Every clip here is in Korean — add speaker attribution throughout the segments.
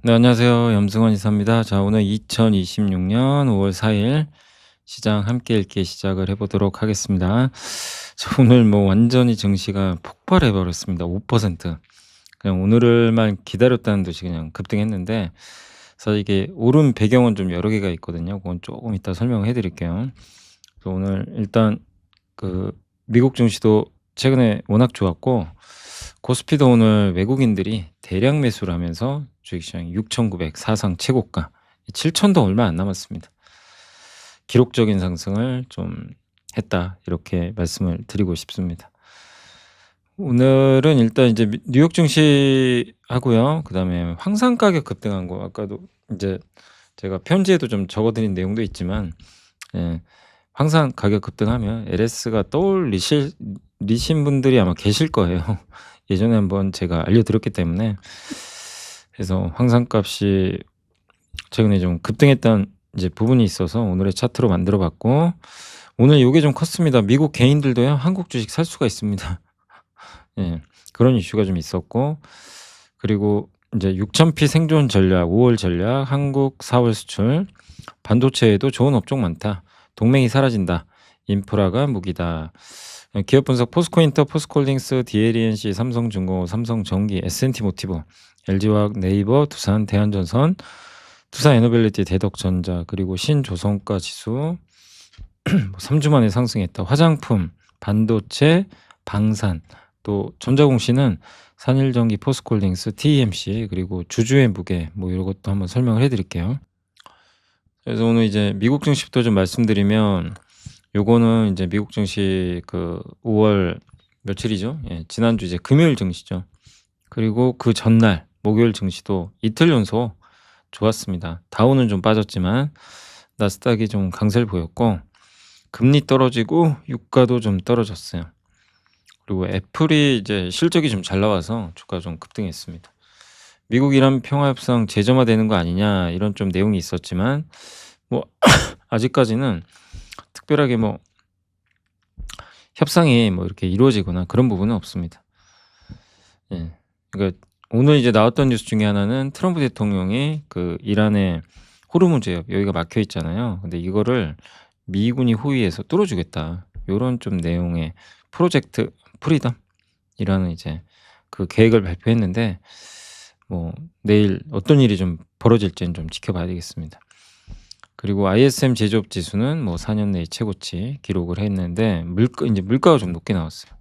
Speaker 1: 네, 안녕하세요. 염승원 이사입니다. 자, 오늘 2026년 5월 4일 시장 함께 읽기 시작을 해보도록 하겠습니다. 자, 오늘 뭐 완전히 증시가 폭발해 버렸습니다. 5%. 그냥 오늘만 기다렸다는 듯이 그냥 급등했는데, 사실 이게 오른 배경은 좀 여러 개가 있거든요. 그건 조금 이따 설명을 해드릴게요. 그래서 오늘 일단 그 미국 증시도 최근에 워낙 좋았고, 코스피도 오늘 외국인들이 대량 매수를 하면서 주식시장 6,900 사상 최고가, 7,000도 얼마 안 남았습니다. 기록적인 상승을 좀 했다, 이렇게 말씀을 드리고 싶습니다. 오늘은 일단 이제 뉴욕 증시 하고요. 그다음에 황산 가격 급등한 거, 아까도 이제 제가 편지에도 좀 적어드린 내용도 있지만, 예, 황산 가격 급등하면 LS가 리신 분들이 아마 계실 거예요. 예전에 한번 제가 알려드렸기 때문에. 그래서 황산값이 최근에 좀 급등했던 이제 부분이 있어서 오늘의 차트로 만들어 봤고, 오늘 요게 좀 컸습니다. 미국 개인들도요, 한국 주식 살 수가 있습니다. 예. 그런 이슈가 좀 있었고, 그리고 이제 6,000피 생존 전략, 5월 전략, 한국 4월 수출, 반도체에도 좋은 업종 많다. 동맹이 사라진다. 인프라가 무기다. 기업 분석 포스코인터, 포스코홀딩스, DLENC, 삼성중공업, 삼성전기, S&T모티브, LG화학, 네이버, 두산, 대한전선, 두산에너빌리티, 대덕전자, 그리고 신조선가 지수 3주 만에 상승했다. 화장품, 반도체, 방산, 또 전자공시는 산일전기, 포스코홀딩스, TEMC, 그리고 주주의 무게, 뭐 이런 것도 한번 설명을 해드릴게요. 그래서 오늘 이제 미국 증시부터 좀 말씀드리면, 요거는 이제 미국 증시 그 5월 며칠이죠? 예, 지난주 이제 금요일 증시죠. 그리고 그 전날 목요일 증시도 이틀 연속 좋았습니다. 다우는 좀 빠졌지만 나스닥이 좀 강세를 보였고, 금리 떨어지고 유가도 좀 떨어졌어요. 그리고 애플이 이제 실적이 좀 잘 나와서 주가가 좀 급등했습니다. 미국 이란 평화협상 재점화되는 거 아니냐, 이런 좀 내용이 있었지만, 뭐 아직까지는 특별하게 뭐 협상이 뭐 이렇게 이루어지거나 그런 부분은 없습니다. 예. 그러니까 오늘 이제 나왔던 뉴스 중에 하나는 트럼프 대통령이 그 이란의 호르무즈 역, 여기가 막혀 있잖아요. 근데 이거를 미군이 호위해서 뚫어주겠다, 요런 좀 내용의 프로젝트 프리덤이라는 이제 그 계획을 발표했는데, 뭐 내일 어떤 일이 좀 벌어질지는 좀 지켜봐야 되겠습니다. 그리고 ISM 제조업 지수는 뭐 4년 내에 최고치 기록을 했는데, 이제 물가가 좀 높게 나왔어요.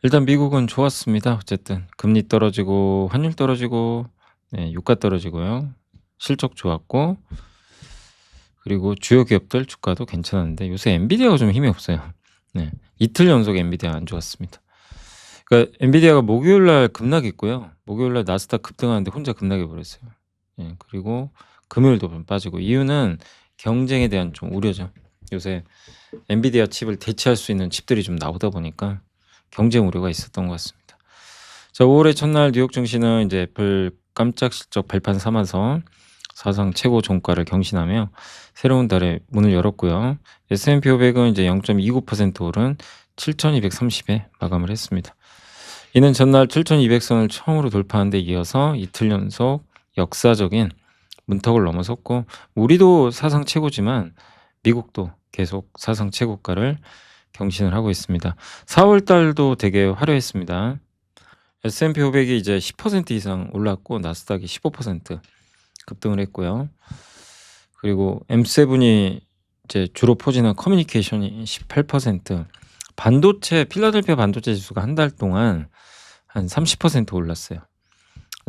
Speaker 1: 일단 미국은 좋았습니다. 어쨌든 금리 떨어지고 환율 떨어지고, 네, 유가 떨어지고요. 실적 좋았고, 그리고 주요 기업들 주가도 괜찮았는데 요새 엔비디아가 좀 힘이 없어요. 네, 이틀 연속 엔비디아 안 좋았습니다. 그러니까 엔비디아가 목요일 날 급락했고요. 목요일 날 나스닥 급등하는데 혼자 급락해 버렸어요. 예, 그리고 금요일도 좀 빠지고, 이유는 경쟁에 대한 좀 우려죠. 요새 엔비디아 칩을 대체할 수 있는 칩들이 좀 나오다 보니까 경쟁 우려가 있었던 것 같습니다. 자, 5월의 첫날 뉴욕 증시는 이제 애플 깜짝 실적 발판 삼아서 사상 최고 종가를 경신하며 새로운 달에 문을 열었고요. S&P 500은 이제 0.29% 오른 7,230에 마감을 했습니다. 이는 전날 7,200선을 처음으로 돌파한 데 이어서 이틀 연속 역사적인 문턱을 넘어섰고, 우리도 사상 최고지만 미국도 계속 사상 최고가를 경신을 하고 있습니다. 4월 달도 되게 화려했습니다. S&P 500이 이제 10% 이상 올랐고, 나스닥이 15% 급등을 했고요. 그리고 M7이 이제 주로 포진한 커뮤니케이션이 18%, 반도체, 필라델피아 반도체 지수가 한 달 동안 한 30% 올랐어요.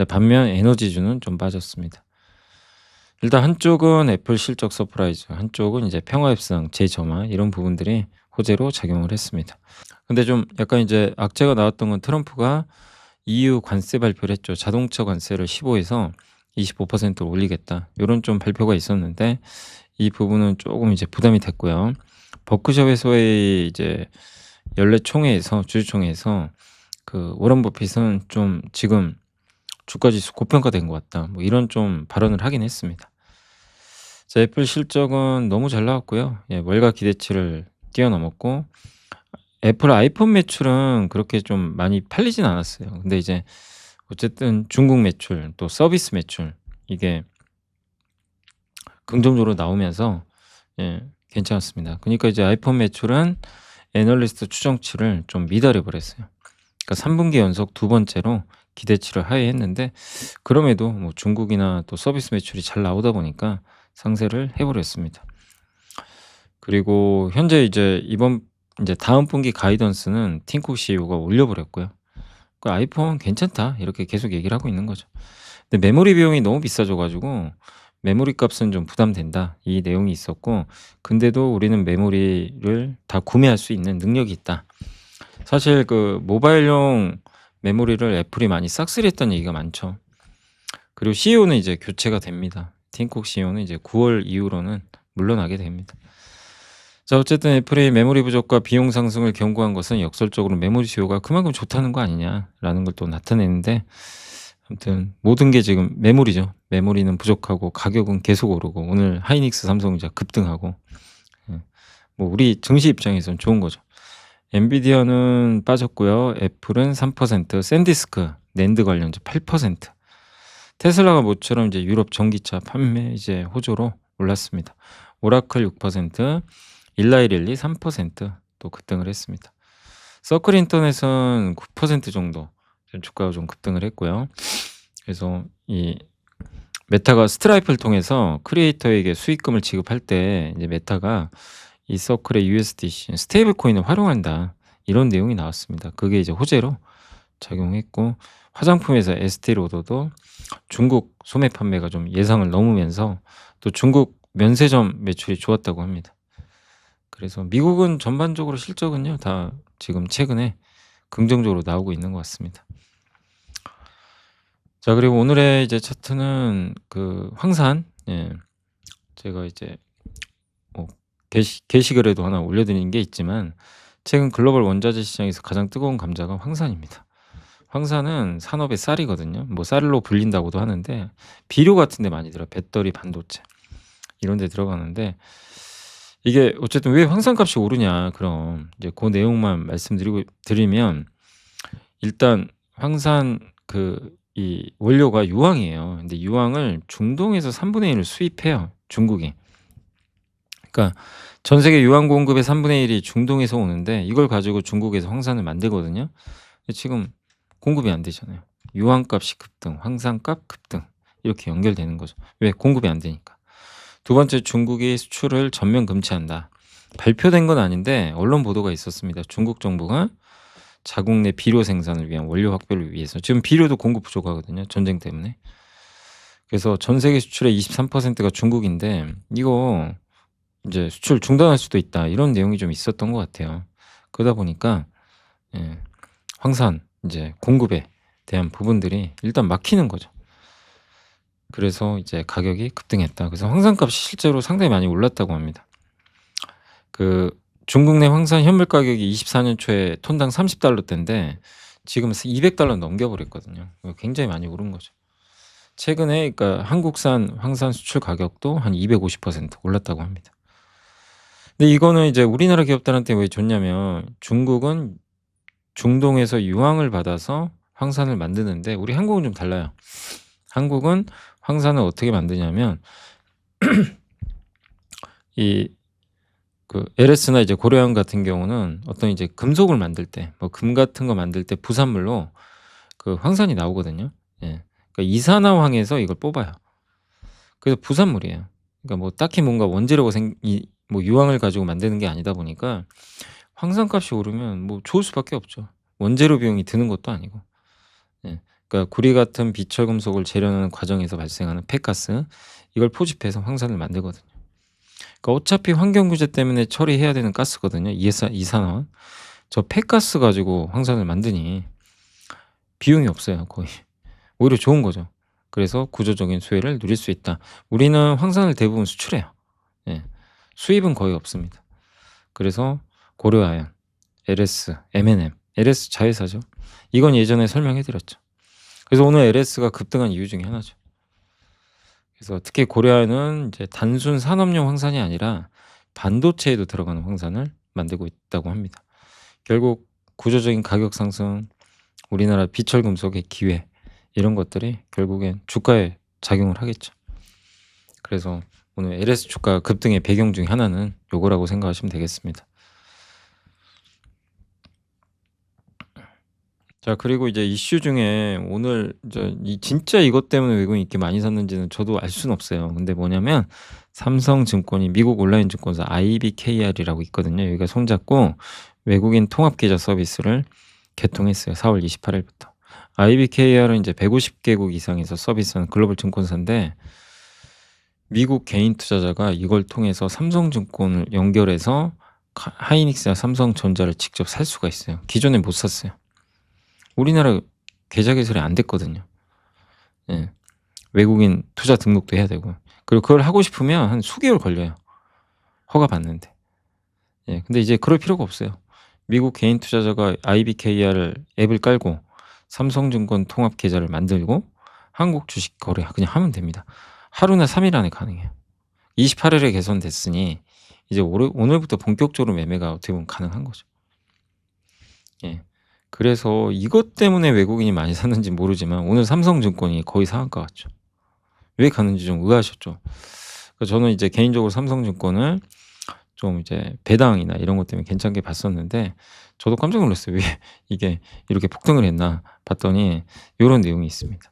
Speaker 1: 반면 에너지주는 좀 빠졌습니다. 일단 한쪽은 애플 실적 서프라이즈, 한쪽은 이제 평화협상 재점화, 이런 부분들이 호재로 작용을 했습니다. 근데 좀 약간 이제 악재가 나왔던 건 트럼프가 EU 관세 발표를 했죠. 자동차 관세를 15에서 25%로 올리겠다, 요런 좀 발표가 있었는데, 이 부분은 조금 이제 부담이 됐고요. 버크셔 해서의 이제 연례 총회에서, 주주총회에서 그 워런 버핏은 좀 지금 주가 지수 고평가된 것 같다, 뭐 이런 좀 발언을 하긴 했습니다. 자, 애플 실적은 너무 잘 나왔고요. 예, 월가 기대치를 뛰어넘었고, 애플 아이폰 매출은 그렇게 좀 많이 팔리진 않았어요. 근데 이제 어쨌든 중국 매출 또 서비스 매출 이게 긍정적으로 나오면서 괜찮았습니다. 그니까 이제 아이폰 매출은 애널리스트 추정치를 좀 미달해 버렸어요. 그러니까 3 분기 연속 두 번째로 기대치를 하회했는데 그럼에도 뭐 중국이나 또 서비스 매출이 잘 나오다 보니까 상쇄를 해 버렸습니다. 그리고 현재 이제 다음 분기 가이던스는 팀쿡 CEO가 올려 버렸고요. 그 "아이폰 괜찮다." 이렇게 계속 얘기를 하고 있는 거죠. 근데 메모리 비용이 너무 비싸져 가지고 "메모리 값은 좀 부담된다." 이 내용이 있었고 근데도 "우리는 메모리를 다 구매할 수 있는 능력이 있다." 사실 그 모바일용 메모리를 애플이 많이 싹쓸이했다는 얘기가 많죠. 그리고 CEO는 이제 교체가 됩니다. 팀쿡 CEO는 이제 9월 이후로는 물러나게 됩니다. 자 어쨌든 애플이 메모리 부족과 비용 상승을 경고한 것은 역설적으로 메모리 수요가 그만큼 좋다는 거 아니냐라는 걸 또 나타내는데 아무튼 모든 게 지금 메모리죠. 메모리는 부족하고 가격은 계속 오르고 오늘 하이닉스, 삼성전자 급등하고 뭐 우리 증시 입장에선 좋은 거죠. 엔비디아는 빠졌고요. 애플은 3%, 샌디스크 낸드 관련주 8%, 테슬라가 모처럼 이제 유럽 전기차 판매 이제 호조로 올랐습니다. 오라클 6%, 일라이릴리 3%또 급등을 했습니다. 서클 인터넷은 9% 정도 주가가 좀 급등을 했고요. 그래서 이 메타가 스트라이프를 통해서 크리에이터에게 수익금을 지급할 때 이제 메타가 이 서클의 USDC 스테이블 코인을 활용한다. 이런 내용이 나왔습니다. 그게 이제 호재로 작용했고 화장품에서 에스티로더도 중국 소매 판매가 좀 예상을 넘으면서 또 중국 면세점 매출이 좋았다고 합니다. 그래서 미국은 전반적으로 실적은요 다 지금 최근에 긍정적으로 나오고 있는 것 같습니다. 자 그리고 오늘의 이제 차트는 그 황산 제가 이제 뭐 게시글에도 하나 올려드린 게 있지만 최근 글로벌 원자재 시장에서 가장 뜨거운 감자가 황산입니다. 황산은 산업의 쌀이거든요. 뭐 쌀로 불린다고도 하는데 비료 같은 데 많이 들어요. 배터리, 반도체 이런 데 들어가는데 이게 어쨌든 왜 황산값이 오르냐 그럼 이제 그 내용만 드리면 일단 황산 이 원료가 유황이에요. 근데 유황을 중동에서 3분의 1을 수입해요, 중국이. 그러니까 전 세계 유황 공급의 3분의 1이 중동에서 오는데 이걸 가지고 중국에서 황산을 만들거든요. 근데 지금 공급이 안 되잖아요. 유황값이 급등, 황산값 급등 이렇게 연결되는 거죠. 왜? 공급이 안 되니까. 두 번째 중국이 수출을 전면 금지한다. 발표된 건 아닌데 언론 보도가 있었습니다. 중국 정부가 자국 내 비료 생산을 위한 원료 확보를 위해서 지금 비료도 공급 부족하거든요. 전쟁 때문에. 그래서 전 세계 수출의 23%가 중국인데 이거 이제 수출 중단할 수도 있다. 이런 내용이 좀 있었던 것 같아요. 그러다 보니까 황산 이제 공급에 대한 부분들이 일단 막히는 거죠. 그래서 이제 가격이 급등했다. 그래서 황산값이 실제로 상당히 많이 올랐다고 합니다. 그 중국 내 황산 현물 가격이 24년 초에 톤당 $30대인데 지금 $200 넘겨버렸거든요. 굉장히 많이 오른 거죠. 최근에 그러니까 한국산 황산 수출 가격도 한 250% 올랐다고 합니다. 근데 이거는 이제 우리나라 기업들한테 왜 좋냐면 중국은 중동에서 유황을 받아서 황산을 만드는데 우리 한국은 좀 달라요. 한국은 황산을 어떻게 만드냐면 LS나 이제 고려양 같은 경우는 어떤 이제 금속을 만들 때, 뭐 금 같은 거 만들 때 부산물로 그 황산이 나오거든요. 그러니까 이산화황에서 이걸 뽑아요. 그래서 부산물이에요. 그러니까 뭐 딱히 뭔가 원재료가 뭐 유황을 가지고 만드는 게 아니다 보니까 황산값이 오르면 뭐 좋을 수밖에 없죠. 원재료 비용이 드는 것도 아니고. 그러니까 구리 같은 비철 금속을 재련하는 과정에서 발생하는 폐가스 이걸 포집해서 황산을 만들거든요. 그러니까 어차피 환경 규제 때문에 처리해야 되는 가스거든요. 이산화황. 저 폐가스 가지고 황산을 만드니 비용이 없어요, 거의. 오히려 좋은 거죠. 그래서 구조적인 수혜를 누릴 수 있다. 우리는 황산을 대부분 수출해요. 수입은 거의 없습니다. 그래서 고려아연, LS, M&M, LS 자회사죠. 이건 예전에 설명해 드렸죠. 그래서 오늘 LS가 급등한 이유 중에 하나죠. 그래서 특히 고려아연은 이제 단순 산업용 황산이 아니라 반도체에도 들어가는 황산을 만들고 있다고 합니다. 결국 구조적인 가격 상승, 우리나라 비철 금속의 기회 이런 것들이 결국엔 주가에 작용을 하겠죠. 그래서 오늘 LS 주가 급등의 배경 중에 하나는 요거라고 생각하시면 되겠습니다. 자, 그리고 이제 이슈 중에 오늘 진짜 이것 때문에 외국인이 이렇게 많이 샀는지는 저도 알 수는 없어요. 근데 뭐냐면 삼성증권이 미국 온라인 증권사 IBKR이라고 있거든요. 여기가 손잡고 외국인 통합계좌 서비스를 개통했어요. 4월 28일부터. IBKR은 이제 150개국 이상에서 서비스하는 글로벌 증권사인데 미국 개인 투자자가 이걸 통해서 삼성증권을 연결해서 하이닉스나 삼성전자를 직접 살 수가 있어요. 기존에 못 샀어요. 우리나라 계좌 개설이 안 됐거든요. 예. 외국인 투자 등록도 해야 되고. 그리고 그걸 하고 싶으면 한 수개월 걸려요. 허가 받는데. 예. 근데 이제 그럴 필요가 없어요. 미국 개인 투자자가 IBKR 앱을 깔고 삼성증권 통합 계좌를 만들고 한국 주식 거래 그냥 하면 됩니다. 하루나 3일 안에 가능해요. 28일에 개선됐으니 이제 오늘부터 본격적으로 매매가 어떻게 보면 가능한 거죠. 예. 그래서 이것 때문에 외국인이 많이 샀는지 모르지만 오늘 삼성증권이 거의 상한가 같죠. 왜 가는지 좀 의아하셨죠. 저는 이제 개인적으로 삼성증권을 좀 이제 배당이나 이런 것 때문에 괜찮게 봤었는데 저도 깜짝 놀랐어요. 왜 이게 이렇게 폭등을 했나 봤더니 요런 내용이 있습니다.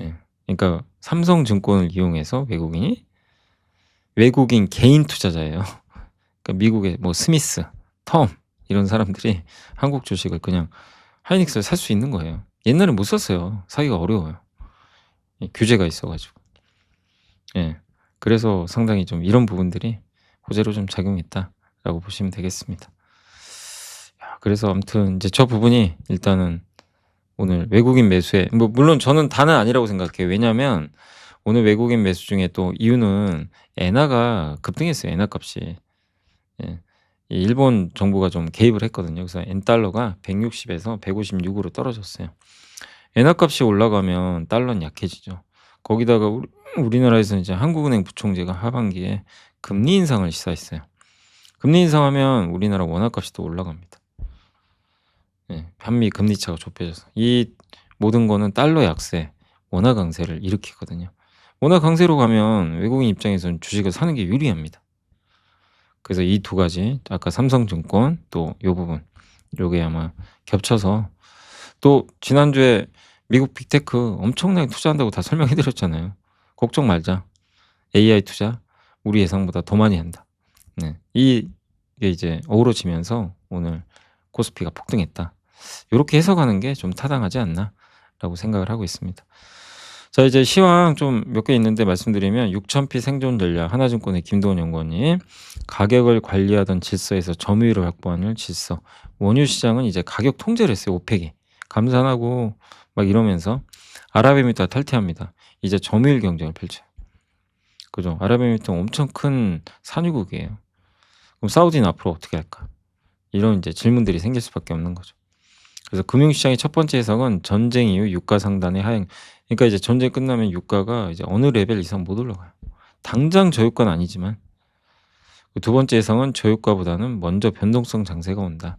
Speaker 1: 예. 그러니까 삼성증권을 이용해서 외국인 개인 투자자예요. 그러니까 미국의 뭐 스미스, 텀 이런 사람들이 한국 주식을 그냥 하이닉스를 살 수 있는 거예요. 옛날에 못 샀어요. 사기가 어려워요. 규제가 있어가지고. 예. 그래서 상당히 좀 이런 부분들이 호재로 좀 작용했다라고 보시면 되겠습니다. 그래서 아무튼 이제 저 부분이 일단은 오늘 외국인 매수에 뭐 물론 저는 다는 아니라고 생각해요. 왜냐하면 오늘 외국인 매수 중에 또 이유는 엔화가 급등했어요. 엔화 값이. 예. 일본 정부가 좀 개입을 했거든요. 그래서 엔달러가 160에서 156으로 떨어졌어요. 엔화 값이 올라가면 달러는 약해지죠. 거기다가 우리나라에서는 이제 한국은행 부총재가 하반기에 금리 인상을 시사했어요. 금리 인상하면 우리나라 원화 값이 또 올라갑니다. 예, 한미 금리 차가 좁혀져서 이 모든 거는 달러 약세, 원화 강세를 일으키거든요. 원화 강세로 가면 외국인 입장에서는 주식을 사는 게 유리합니다. 그래서 이 두 가지 아까 삼성증권 또 요 부분 요게 아마 겹쳐서 또 지난주에 미국 빅테크 엄청나게 투자한다고 다 설명해 드렸잖아요. 걱정 말자. AI 투자 우리 예상보다 더 많이 한다. 네. 이게 이제 어우러지면서 오늘 코스피가 폭등했다. 요렇게 해석하는 게 좀 타당하지 않나라고 생각을 하고 있습니다. 자, 이제 시황 좀 몇 개 있는데 말씀드리면 6000피 생존 전략 하나증권의 김도원 연구원님 가격을 관리하던 질서에서 점유율을 확보하는 질서. 원유 시장은 이제 가격 통제를 했어요. 오펙이. 감산하고 막 이러면서 아랍에미리트가 탈퇴합니다. 이제 점유율 경쟁을 펼쳐요. 그죠? 아랍에미리트는 엄청 큰 산유국이에요. 그럼 사우디는 앞으로 어떻게 할까? 이런 이제 질문들이 생길 수밖에 없는 거죠. 그래서 금융시장의 첫 번째 해석은 전쟁 이후 유가 상단의 하향. 그러니까 이제 전쟁 끝나면 유가가 이제 어느 레벨 이상 못 올라가요. 당장 저유가는 아니지만. 두 번째 해석은 저유가보다는 먼저 변동성 장세가 온다.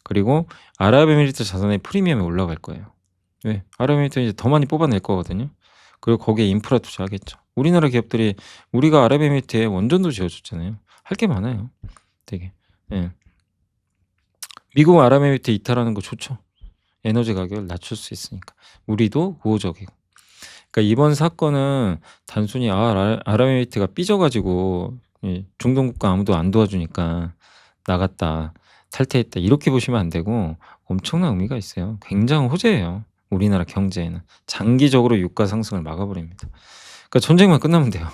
Speaker 1: 그리고 아랍에미리트 자산의 프리미엄이 올라갈 거예요. 왜? 아랍에미리트는 이제 더 많이 뽑아낼 거거든요. 그리고 거기에 인프라 투자하겠죠. 우리나라 기업들이 우리가 아랍에미리트에 원전도 지어줬잖아요. 할 게 많아요. 되게. 예. 미국 아랍에미리트 이탈하는 거 좋죠. 에너지 가격을 낮출 수 있으니까. 우리도 우호적이고. 그러니까 이번 사건은 단순히 아랍에미리트가 삐져가지고 중동 국가 아무도 안 도와주니까 나갔다, 탈퇴했다 이렇게 보시면 안 되고 엄청난 의미가 있어요. 굉장한 호재예요. 우리나라 경제에는. 장기적으로 유가 상승을 막아버립니다. 그러니까 전쟁만 끝나면 돼요.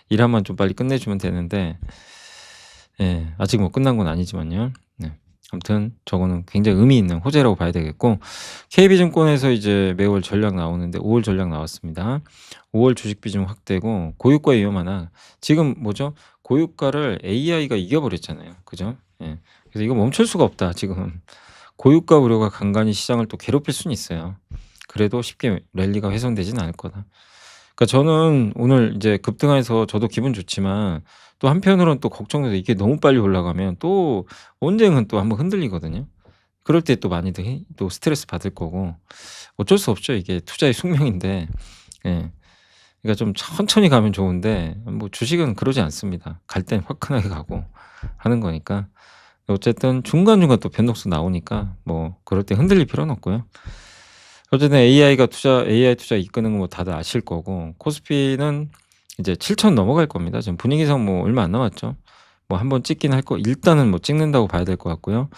Speaker 1: 이란만 좀 빨리 끝내주면 되는데 예, 아직 뭐 끝난 건 아니지만요. 네. 아무튼 저거는 굉장히 의미 있는 호재라고 봐야 되겠고 KB증권에서 이제 매월 전략 나오는데 5월 전략 나왔습니다. 5월 주식 비중 확대고 고유가 위험하나 지금 뭐죠? 고유가를 AI가 이겨버렸잖아요. 그죠? 예. 그래서 이거 멈출 수가 없다. 지금 고유가 우려가 간간히 시장을 또 괴롭힐 수는 있어요. 그래도 쉽게 랠리가 훼손되지는 않을 거다. 그러니까 저는 오늘 이제 급등해서 저도 기분 좋지만 또 한편으로는 또 걱정돼서 이게 너무 빨리 올라가면 또 언젠간 또 한번 흔들리거든요. 그럴 때 또 많이들 또 스트레스 받을 거고 어쩔 수 없죠. 이게 투자의 숙명인데. 예. 그러니까 좀 천천히 가면 좋은데 뭐 주식은 그러지 않습니다. 갈 땐 화끈하게 가고 하는 거니까. 어쨌든 중간중간 또 변동성 나오니까 뭐 그럴 때 흔들릴 필요는 없고요. 어쨌든 AI 투자 이끄는 거 뭐 다들 아실 거고 코스피는 이제 7,000 넘어갈 겁니다. 지금 분위기상 뭐 얼마 안 남았죠. 뭐 한번 찍긴 할 거 일단은 뭐 찍는다고 봐야 될 것 같고요.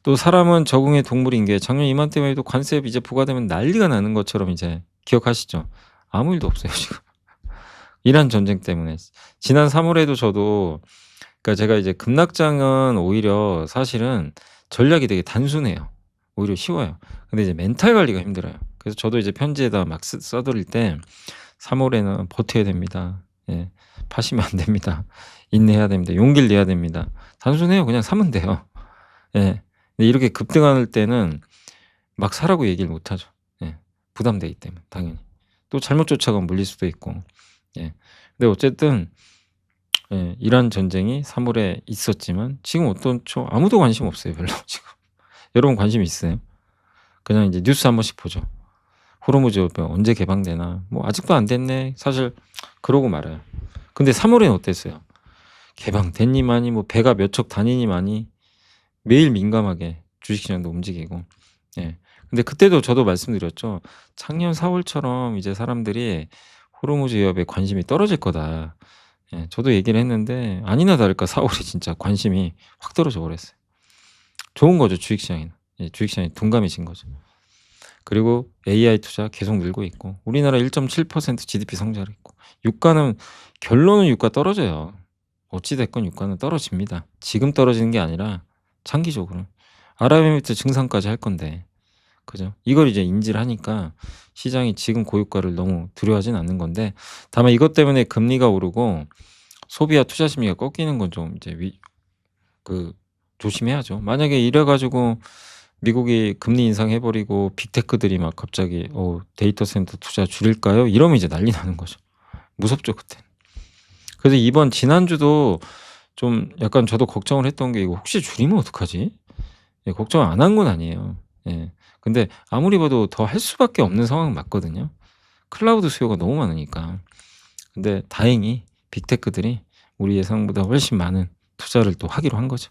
Speaker 1: 또 사람은 적응의 동물인 게 작년 이맘때만 해도 관세 이제 부과되면 난리가 나는 것처럼 이제 기억하시죠? 아무 일도 없어요 지금. 이란 전쟁 때문에. 지난 3월에도 저도 그러니까 제가 이제 급락장은 오히려 사실은 전략이 되게 단순해요. 오히려 쉬워요. 근데 이제 멘탈 관리가 힘들어요. 그래서 저도 이제 편지에다 막 써드릴 때 3월에는 버텨야 됩니다. 예. 파시면 안 됩니다. 인내해야 됩니다. 용기를 내야 됩니다. 단순해요. 그냥 사면 돼요. 예. 근데 이렇게 급등할 때는 막 사라고 얘기를 못 하죠. 예. 부담되기 때문에 당연히. 또 잘못 쫓아가면 물릴 수도 있고. 예. 근데 어쨌든 예, 이란 전쟁이 3월에 있었지만 지금 어떻죠? 아무도 관심 없어요. 별로 지금. 여러분 관심 있으세요? 그냥 이제 뉴스 한 번씩 보죠. 호르무즈 언제 개방되나? 뭐 아직도 안 됐네. 사실 그러고 말아요. 근데 3월에는 어땠어요? 개방됐니만이 뭐 배가 몇 척 다니니만이 매일 민감하게 주식시장도 움직이고. 예. 근데 그때도 저도 말씀드렸죠. 작년 4월처럼 이제 사람들이 호르무즈 위협에 관심이 떨어질 거다. 예. 저도 얘기를 했는데 아니나 다를까 4월에 진짜 관심이 확 떨어져 버렸어요. 좋은 거죠, 주식시장에는. 예, 주식시장이 둔감해진 거죠. 그리고 AI 투자 계속 늘고 있고 우리나라 1.7% GDP 성장을 했고 유가는 결론은 유가 떨어져요. 어찌 됐건 유가는 떨어집니다. 지금 떨어지는 게 아니라 장기적으로. 아랍에미리트 증산까지 할 건데. 그죠? 이걸 이제 인지를 하니까 시장이 지금 고유가를 너무 두려워하진 않는 건데 다만 이것 때문에 금리가 오르고 소비와 투자 심리가 꺾이는 건 좀 이제 조심해야죠. 만약에 이래 가지고 미국이 금리 인상해 버리고 빅테크들이 막 갑자기 데이터 센터 투자 줄일까요? 이러면 이제 난리 나는 거죠. 무섭죠, 그때는. 그래서 지난주도 좀 약간 저도 걱정을 했던 게 '이거 혹시 줄이면 어떡하지?' 예, 걱정 안 한 건 아니에요. 예. 근데 아무리 봐도 더 할 수밖에 없는 상황은 맞거든요. 클라우드 수요가 너무 많으니까. 근데 다행히 빅테크들이 우리 예상보다 훨씬 많은 투자를 또 하기로 한 거죠.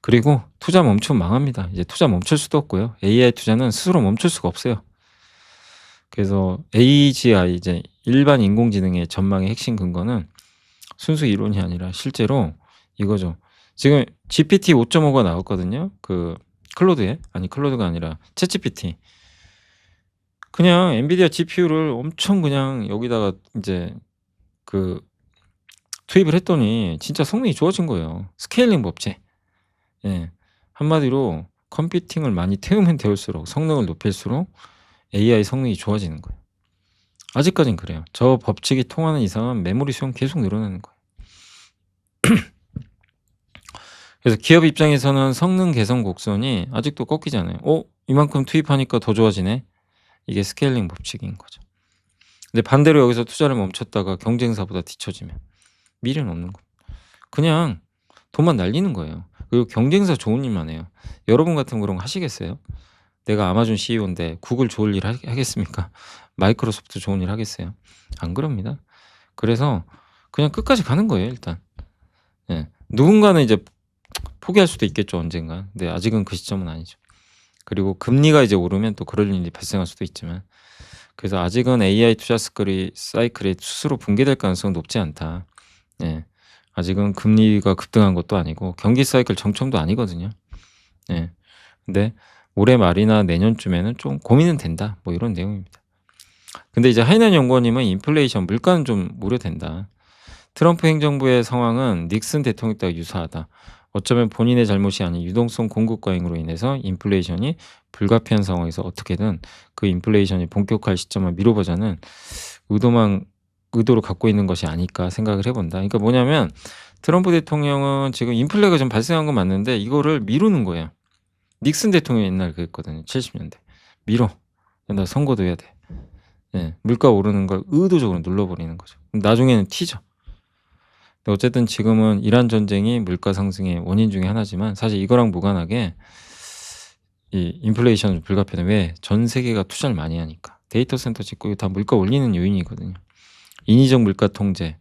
Speaker 1: 그리고 투자 멈추면 망합니다. 이제 투자 멈출 수도 없고요. AI 투자는 스스로 멈출 수가 없어요. 그래서 AGI 이제 일반 인공지능의 전망의 핵심 근거는 순수 이론이 아니라 실제로 이거죠. 지금 GPT 5.5가 나왔거든요. 클로드에 아니 클로드가 아니라 챗GPT. 그냥 엔비디아 GPU를 엄청 그냥 여기다가 이제 투입을 했더니 진짜 성능이 좋아진 거예요. 스케일링 법칙. 예. 한마디로 컴퓨팅을 많이 태우면 태울수록 성능을 높일수록 AI 성능이 좋아지는 거예요. 아직까진 그래요. 저 법칙이 통하는 이상은 메모리 수용 계속 늘어나는 거예요. 그래서 기업 입장에서는 성능 개선 곡선이 아직도 꺾이잖아요. 이만큼 투입하니까 더 좋아지네. 이게 스케일링 법칙인 거죠. 근데 반대로 여기서 투자를 멈췄다가 경쟁사보다 뒤처지면 미래는 없는 거예요. 그냥 돈만 날리는 거예요. 그리고 경쟁사 좋은 일만 해요. 여러분 같으면 그런 거 하시겠어요? 내가 아마존 CEO인데 구글 좋은 일 하겠습니까? 마이크로소프트 좋은 일 하겠어요? 안 그럽니다. 그래서 그냥 끝까지 가는 거예요, 일단. 예. 누군가는 이제 포기할 수도 있겠죠, 언젠가. 근데 아직은 그 시점은 아니죠. 그리고 금리가 이제 오르면 또 그럴 일이 발생할 수도 있지만 그래서 아직은 AI 투자 사이클이 스스로 붕괴될 가능성은 높지 않다. 예. 아직은 금리가 급등한 것도 아니고 경기 사이클 정점도 아니거든요. 예. 근데 올해 말이나 내년쯤에는 좀 고민은 된다. 뭐 이런 내용입니다. 근데 이제 하이난 연구원님은 인플레이션, 물가는 좀 우려된다. 트럼프 행정부의 상황은 닉슨 대통령 때와 유사하다. 어쩌면 본인의 잘못이 아닌 유동성 공급 과잉으로 인해서 인플레이션이 불가피한 상황에서 어떻게든 그 인플레이션이 본격화할 시점을 미뤄보자는 의도로 갖고 있는 것이 아닐까 생각을 해본다. 그러니까 뭐냐면 트럼프 대통령은 지금 인플레가 좀 발생한 건 맞는데 이거를 미루는 거예요. 닉슨 대통령이 옛날에 그랬거든요. 70년대. 미뤄. 나 선거도 해야 돼. 예, 물가 오르는 걸 의도적으로 눌러버리는 거죠. 나중에는 튀죠. 근데 어쨌든 지금은 이란 전쟁이 물가 상승의 원인 중에 하나지만 사실 이거랑 무관하게 이 인플레이션은 불가피하다. 왜? 전 세계가 투자를 많이 하니까. 데이터 센터 짓고 이거 다 물가 올리는 요인이거든요. 인위적 물가 통제.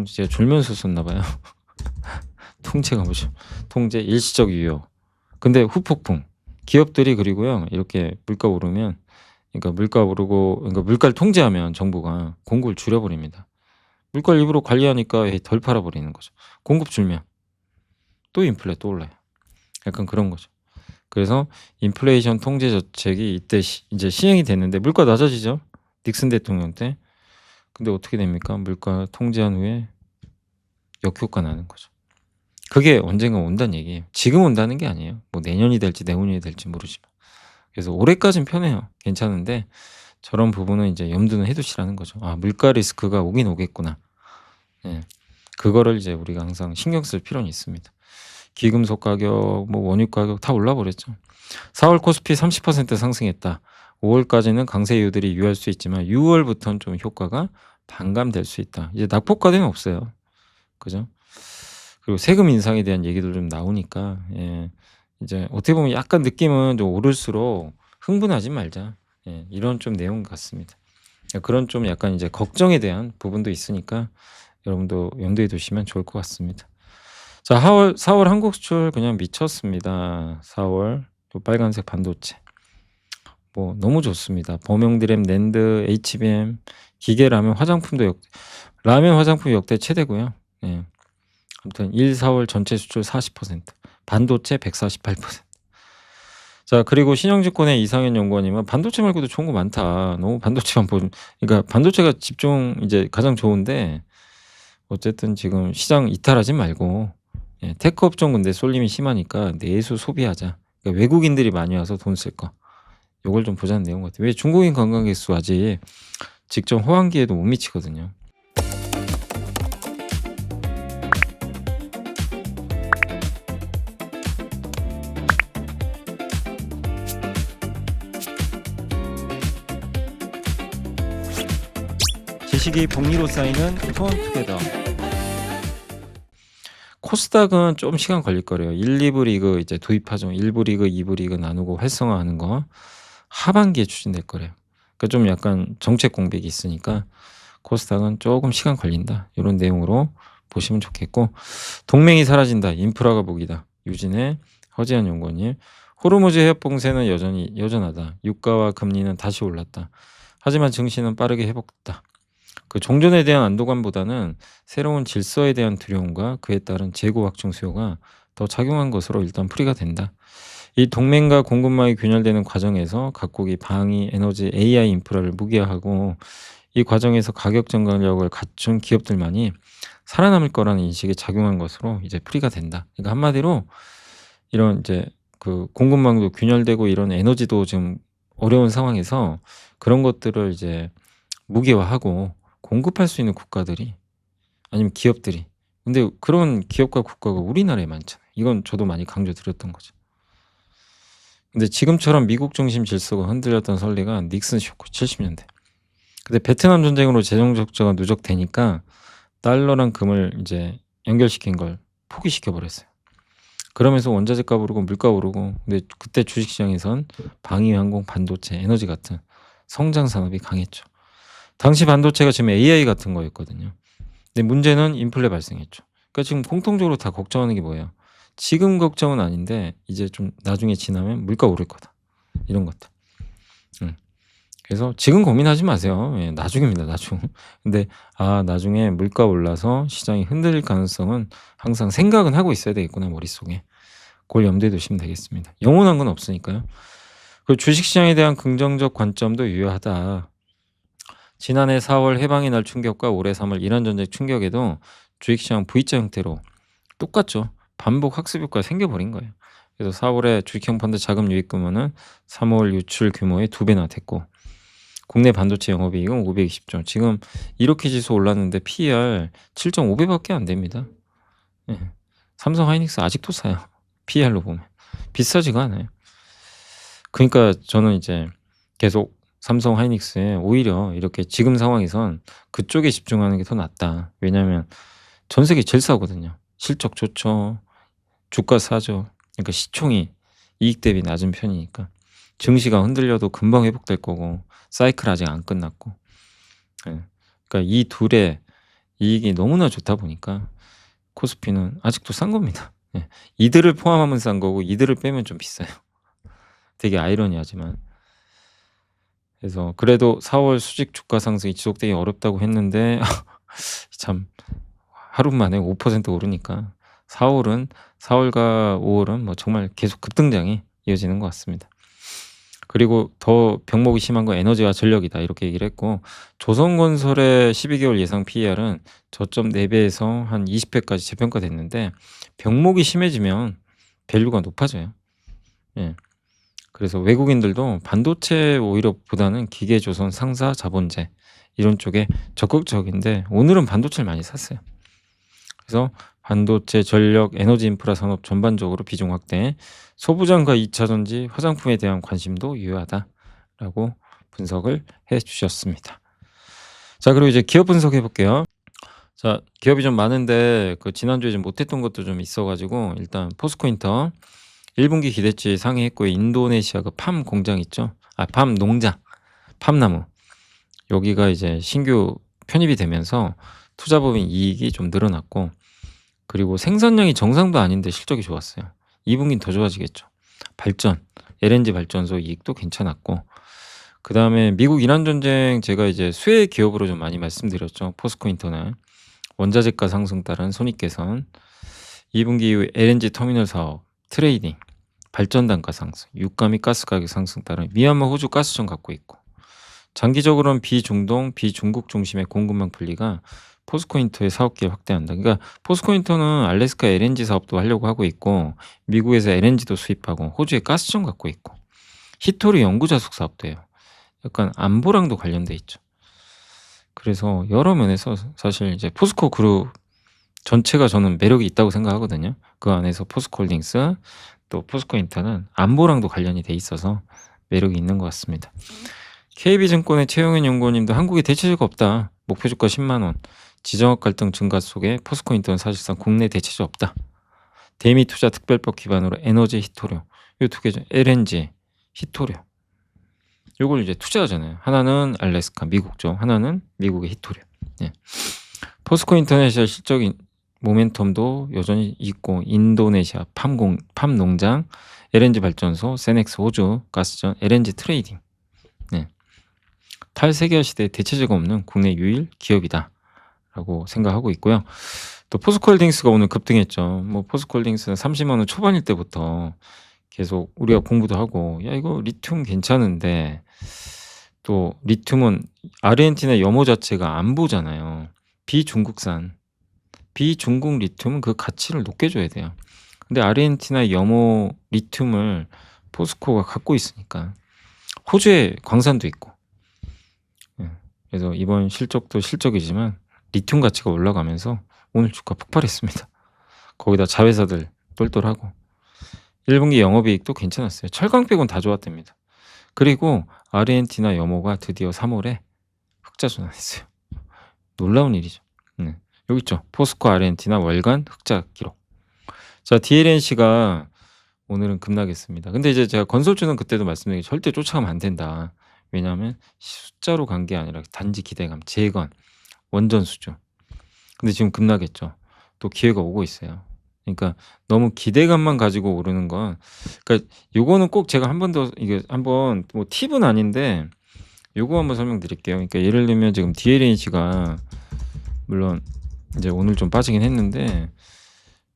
Speaker 1: 제가 졸면서 썼나 봐요. 통제가 뭐죠? 통제, 일시적 유효. 근데 후폭풍. 기업들이 그리고요. 이렇게 물가 오르면 그러니까 물가 오르고 그러니까 물가를 통제하면 정부가 공급을 줄여 버립니다. 물가를 일부러 관리하니까 덜 팔아 버리는 거죠. 공급 줄면 또 인플레 또 올라요. 약간 그런 거죠. 그래서 인플레이션 통제 정책이 이때 이제 시행이 됐는데 물가 낮아지죠. 닉슨 대통령 때. 근데 어떻게 됩니까? 물가 통제한 후에 역효과 나는 거죠. 그게 언젠가 온다는 얘기예요. 지금 온다는 게 아니에요. 뭐 내년이 될지 내후년이 될지 모르지만. 그래서 올해까진 편해요. 괜찮은데 저런 부분은 이제 염두는 해 두시라는 거죠. '아 물가 리스크가 오긴 오겠구나.' 예. 그거를 이제 우리가 항상 신경 쓸 필요는 있습니다. 기금속 가격, 뭐 원유 가격 다 올라 버렸죠. 4월 코스피 30% 상승했다. 5월까지는 강세 이유들이 유효할 수 있지만 6월부터는 좀 효과가 반감될 수 있다. 이제 낙폭과대는 없어요. 그죠? 그리고 세금 인상에 대한 얘기도 좀 나오니까 예. 이제 어떻게 보면 약간 느낌은 좀 오를수록 흥분하지 말자. 예. 이런 좀 내용 같습니다. 그런 좀 약간 이제 걱정에 대한 부분도 있으니까 여러분도 염두에 두시면 좋을 것 같습니다. 자, 4월 한국 수출 그냥 미쳤습니다. 4월 요 빨간색 반도체. 뭐 너무 좋습니다. 범용드램, 낸드, HBM, 기계, 라면, 화장품도 라면, 화장품 역대 최대고요. 예. 아무튼 1, 4월 전체 수출 40%, 반도체 148%. 자, 그리고 신영증권의 이상현 연구원님은 반도체 말고도 좋은 거 많다. 너무 반도체만 그러니까 반도체가 집중 이제 가장 좋은데 어쨌든 지금 시장 이탈하지 말고 예, 테크 업종 근데 쏠림이 심하니까 내수 소비하자. 그러니까 외국인들이 많이 와서 돈 쓸 거. 요걸 좀 보자는 내용 같아요. 왜 중국인 관광객 수 아직 직접 호황기에도 못 미치거든요. 지식이 복리로 쌓이는 투원투게더. 코스닥은 좀 시간 걸릴 거래요. 1, 2부 리그 이제 도입하죠. 1부 리그, 2부 리그 나누고 활성화하는 거 하반기에 추진될 거래요. 그러니까 좀 약간 정책 공백이 있으니까 코스닥은 조금 시간 걸린다. 이런 내용으로 보시면 좋겠고, 동맹이 사라진다. 인프라가 복이다. 유진의 허재한 연구원님. 호르무즈 해협 봉쇄는 여전하다. 유가와 금리는 다시 올랐다. 하지만 증시는 빠르게 회복됐다. 그 종전에 대한 안도감보다는 새로운 질서에 대한 두려움과 그에 따른 재고 확충 수요가 더 작용한 것으로 일단 풀이가 된다. 이 동맹과 공급망이 균열되는 과정에서 각국이 방위, 에너지, AI 인프라를 무기화하고 이 과정에서 가격 전강력을 갖춘 기업들만이 살아남을 거라는 인식이 작용한 것으로 이제 풀이가 된다. 그러니까 한마디로 이런 이제 그 공급망도 균열되고 이런 에너지도 지금 어려운 상황에서 그런 것들을 이제 무기화하고 공급할 수 있는 국가들이 아니면 기업들이, 근데 그런 기업과 국가가 우리나라에 많잖아요. 이건 저도 많이 강조드렸던 거죠. 근데 지금처럼 미국 중심 질서가 흔들렸던 선례가 닉슨 쇼크 70년대. 근데 베트남 전쟁으로 재정 적자가 누적되니까 달러랑 금을 이제 연결시킨 걸 포기시켜 버렸어요. 그러면서 원자재가 오르고 물가 오르고, 근데 그때 주식시장에선 방위, 항공, 반도체, 에너지 같은 성장 산업이 강했죠. 당시 반도체가 지금 AI 같은 거였거든요. 근데 문제는 인플레 발생했죠. 그러니까 지금 공통적으로 다 걱정하는 게 뭐예요? 지금 걱정은 아닌데 이제 좀 나중에 지나면 물가 오를 거다. 이런 것들. 그래서 지금 고민하지 마세요. 예, 나중입니다. 나중. 근데 나중에 물가 올라서 시장이 흔들릴 가능성은 항상 생각은 하고 있어야 되겠구나, 머릿속에. 그걸 염두에 두시면 되겠습니다. 영원한 건 없으니까요. 그리고 주식시장에 대한 긍정적 관점도 유효하다. 지난해 4월 해방의 날 충격과 올해 3월 이란 전쟁 충격에도 주식시장 V자 형태로 똑같죠. 반복 학습 효과가 생겨버린 거예요. 그래서 4월에 주식형 펀드 자금 유입 규모는 3월 유출 규모의 2배나 됐고, 국내 반도체 영업이익은 520조. 지금 이렇게 지수 올랐는데 PER 7.5배밖에 안 됩니다. 예. 삼성 하이닉스 아직도 사요. PER로 보면 비싸지가 않아요. 그러니까 저는 이제 계속 삼성 하이닉스에 오히려 이렇게 지금 상황에선 그쪽에 집중하는 게 더 낫다. 왜냐하면 전 세계 제일 싸거든요. 실적 좋죠. 주가 싸죠. 그러니까 시총이 이익 대비 낮은 편이니까. 증시가 흔들려도 금방 회복될 거고 사이클 아직 안 끝났고. 예. 그러니까 이 둘의 이익이 너무나 좋다 보니까 코스피는 아직도 싼 겁니다. 예. 이들을 포함하면 싼 거고 이들을 빼면 좀 비싸요. 되게 아이러니하지만. 그래서 그래도 4월 수직 주가 상승이 지속되기 어렵다고 했는데 참 하루 만에 5% 오르니까 4 월과 5 월은 뭐 정말 계속 급등장이 이어지는 것 같습니다. 그리고 더 병목이 심한 건 에너지와 전력이다 이렇게 얘기를 했고, 조선건설의 12개월 예상 PER은 저점 4배에서 한 20배까지 재평가됐는데 병목이 심해지면 밸류가 높아져요. 예. 그래서 외국인들도 반도체 오히려 보다는 기계조선, 상사, 자본재 이런 쪽에 적극적인데 오늘은 반도체를 많이 샀어요. 그래서 반도체, 전력, 에너지 인프라 산업 전반적으로 비중 확대, 소부장과 2차 전지, 화장품에 대한 관심도 유효하다라고 분석을 해 주셨습니다. 자, 그리고 이제 기업 분석해 볼게요. 자, 기업이 좀 많은데 그 지난주에 좀 못했던 것도 좀 있어 가지고 일단 포스코인터 1분기 기대치 상회했고요. 인도네시아 그 팜 공장 있죠. 팜 농장, 팜나무. 여기가 이제 신규 편입이 되면서 투자법인 이익이 좀 늘어났고, 그리고 생산량이 정상도 아닌데 실적이 좋았어요. 2분기는 더 좋아지겠죠. 발전, LNG 발전소 이익도 괜찮았고, 그다음에 미국 이란 전쟁 제가 이제 수혜 기업으로 좀 많이 말씀드렸죠. 포스코인터는 원자재가 상승 따른 손익 개선, 2분기 이후 LNG 터미널 사업, 트레이딩, 발전 단가 상승, 유가 및 가스 가격 상승 따른 미얀마 호주 가스전 갖고 있고, 장기적으로는 비중동, 비중국 중심의 공급망 분리가 포스코인터의 사업기를 확대한다. 그러니까 포스코인터는 알래스카 LNG 사업도 하려고 하고 있고, 미국에서 LNG도 수입하고, 호주에 가스전 갖고 있고, 히토리 연구자숙 사업도 해요. 약간 안보랑도 관련돼 있죠. 그래서 여러 면에서 사실 이제 포스코 그룹 전체가 저는 매력이 있다고 생각하거든요. 그 안에서 포스코홀딩스 또 포스코인터는 안보랑도 관련이 돼 있어서 매력이 있는 것 같습니다. KB증권의 최영현 연구원님도 한국에 대체제가 없다. 목표 주가 10만 원. 지정학 갈등 증가 속에 포스코인터는 사실상 국내 대체제 없다. 대미 투자 특별법 기반으로 에너지 히토류, 이 두 개죠. LNG, 히토류. 요걸 이제 투자하잖아요. 하나는 알래스카 미국죠. 하나는 미국의 히토류. 예. 포스코 인터내셔널 실적인 모멘텀도 여전히 있고, 인도네시아 팜 농장, LNG 발전소, 세넥스 호주 가스전, LNG 트레이딩. 네. 탈세계화 시대에 대체제가 없는 국내 유일 기업이다라고 생각하고 있고요. 또 포스코홀딩스가 오늘 급등했죠. 뭐 포스코홀딩스는 30만 원 초반일 때부터 계속 우리가 공부도 하고, 야 이거 리튬 괜찮은데, 또 리튬은 아르헨티나 염호 자체가 안보잖아요. 비중국산, 비중국 리튬은 그 가치를 높게 줘야 돼요. 근데 아르헨티나 염호 리튬을 포스코가 갖고 있으니까, 호주에 광산도 있고. 예. 그래서 이번 실적도 실적이지만 리튬 가치가 올라가면서 오늘 주가 폭발했습니다. 거기다 자회사들 똘똘하고, 1분기 영업이익도 괜찮았어요. 철강 빼곤 다 좋았답니다. 그리고 아르헨티나 염호가 드디어 3월에 흑자 전환했어요. 놀라운 일이죠. 네. 여기 있죠. 포스코 아르헨티나 월간 흑자 기록. 자, DLNC가 오늘은 급락했습니다. 근데 이제 제가 건설주는 그때도 말씀드린 게 절대 쫓아가면 안 된다. 왜냐하면 숫자로 간 게 아니라 단지 기대감, 재건, 원전 수주. 근데 지금 급락했죠. 또 기회가 오고 있어요. 그러니까 너무 기대감만 가지고 오르는 건, 그러니까 요거는 꼭 제가 한 번 더 이게 한번 뭐 팁은 아닌데 요거 한번 설명드릴게요. 그러니까 예를 들면 지금 DLNC가 물론 이제 오늘 좀 빠지긴 했는데,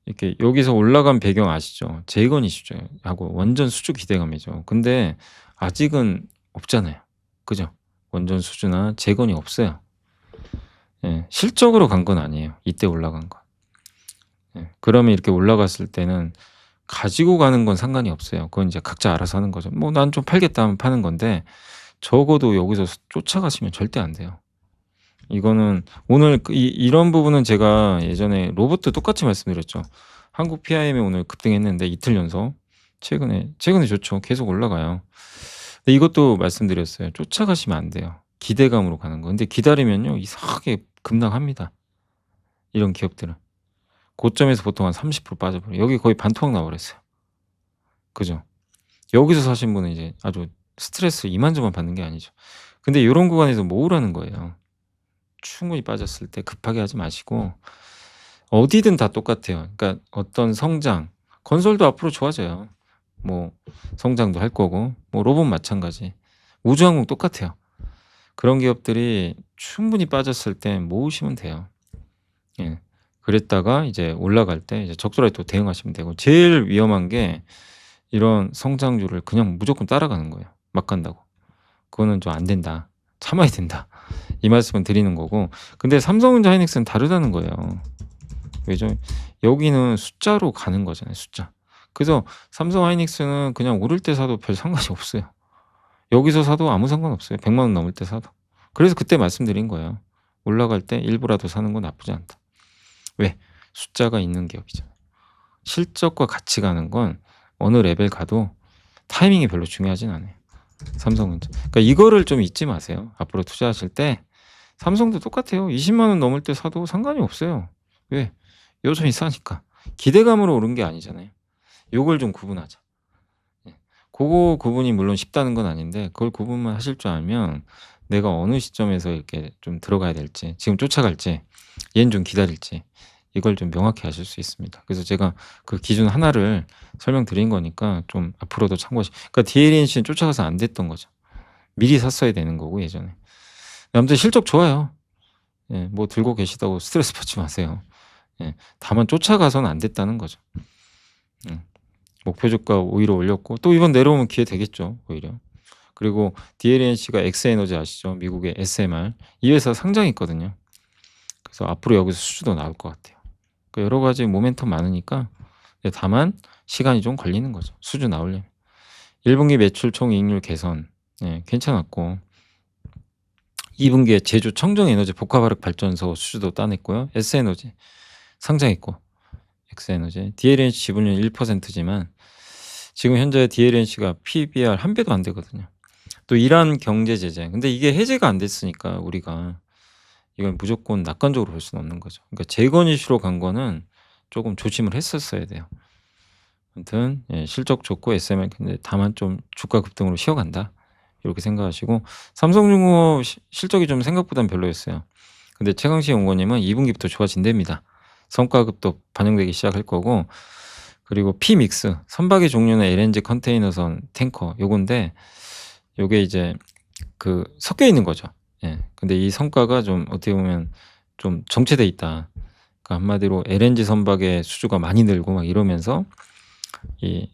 Speaker 1: 이렇게 여기서 올라간 배경 아시죠? 재건 이슈죠. 하고 원전 수주 기대감이죠. 근데 아직은 없잖아요. 그죠? 원전 수주나 재건이 없어요. 예, 실적으로 간 건 아니에요. 이때 올라간 거. 예, 그러면 이렇게 올라갔을 때는 가지고 가는 건 상관이 없어요. 그건 이제 각자 알아서 하는 거죠. 뭐 난 좀 팔겠다 하면 파는 건데, 적어도 여기서 쫓아가시면 절대 안 돼요. 이거는 오늘 이런 부분은 제가 예전에 로봇도 똑같이 말씀드렸죠. 한국 PIM이 오늘 급등했는데 이틀 연속. 최근에 좋죠. 계속 올라가요. 근데 이것도 말씀드렸어요. 쫓아가시면 안 돼요. 기대감으로 가는 거. 근데 기다리면요 이상하게 급락합니다. 이런 기업들은 고점에서 보통 한 30% 빠져버려요. 여기 거의 반토막 나버렸어요. 그죠? 여기서 사신 분은 이제 아주 스트레스 이만저만 받는 게 아니죠. 근데 요런 구간에서 모으라는 거예요. 충분히 빠졌을 때 급하게 하지 마시고 어디든 다 똑같아요. 그러니까 어떤 성장, 건설도 앞으로 좋아져요. 뭐 성장도 할 거고 뭐 로봇 마찬가지. 우주항공 똑같아요. 그런 기업들이 충분히 빠졌을 때 모으시면 돼요. 예. 그랬다가 이제 올라갈 때 이제 적절하게 또 대응하시면 되고 제일 위험한 게 이런 성장주를 그냥 무조건 따라가는 거예요, 막 간다고. 그거는 좀 안 된다. 참아야 된다. 이 말씀을 드리는 거고 근데 삼성전자 하이닉스는 다르다는 거예요. 왜죠? 여기는 숫자로 가는 거잖아요, 숫자. 그래서 삼성 하이닉스는 그냥 오를 때 사도 별 상관이 없어요. 여기서 사도 아무 상관없어요. 100만 원 넘을 때 사도. 그래서 그때 말씀드린 거예요. 올라갈 때 일부라도 사는 건 나쁘지 않다. 왜? 숫자가 있는 기업이잖아요. 실적과 같이 가는 건 어느 레벨 가도 타이밍이 별로 중요하진 않아요. 삼성은. 그러니까 이거를 좀 잊지 마세요. 앞으로 투자하실 때 삼성도 똑같아요. 20만 원 넘을 때 사도 상관이 없어요. 왜? 여전히 싸니까. 기대감으로 오른 게 아니잖아요. 요걸 좀 구분하자. 예. 그거 구분이 물론 쉽다는 건 아닌데 그걸 구분만 하실 줄 알면 내가 어느 시점에서 이렇게 좀 들어가야 될지, 지금 쫓아갈지, 얘는 좀 기다릴지 이걸 좀 명확히 하실 수 있습니다. 그래서 제가 그 기준 하나를 설명드린 거니까 좀 앞으로도 참고하시. 그러니까 DLNC는 쫓아가서 안 됐던 거죠. 미리 샀어야 되는 거고 예전에. 아무튼 실적 좋아요. 예, 뭐 들고 계시다고 스트레스 받지 마세요. 예, 다만 쫓아가서는 안 됐다는 거죠. 목표 주가 오히려 올렸고 또 이번 내려오면 기회 되겠죠, 오히려. 그리고 DLNC가 엑스에너지 아시죠? 미국의 SMR. 이 회사 상장했거든요. 그래서 앞으로 여기서 수주도 나올 것 같아요. 그러니까 여러 가지 모멘텀 많으니까 다만 시간이 좀 걸리는 거죠, 수주 나오려면. 1분기 매출 총이익률 개선 괜찮았고 2분기에 제주 청정에너지 복합화력 발전소 수주도 따냈고요. S에너지 상장했고 엑스에너지 DLNC 지분율 1%지만 지금 현재 DLNC가 PBR 한 배도 안 되거든요. 또 이란 경제 제재. 근데 이게 해제가 안 됐으니까 우리가 이건 무조건 낙관적으로 볼 수는 없는 거죠. 그러니까 재건 이슈로 간 거는 조금 조심을 했었어야 돼요. 아무튼 실적 좋고 SMR 근데 다만 좀 주가 급등으로 쉬어간다. 이렇게 생각하시고 삼성중공업 실적이 좀 생각보단 별로였어요. 근데 최강시 연구원님은 2분기부터 좋아진답니다. 성과급도 반영되기 시작할 거고 그리고 P믹스 선박의 종류는 LNG 컨테이너선 탱커 요건데 요게 이제 그 섞여 있는 거죠. 예. 근데 이 성과가 좀 어떻게 보면 좀 정체돼 있다. 그러니까 한마디로 LNG 선박의 수주가 많이 늘고 막 이러면서 이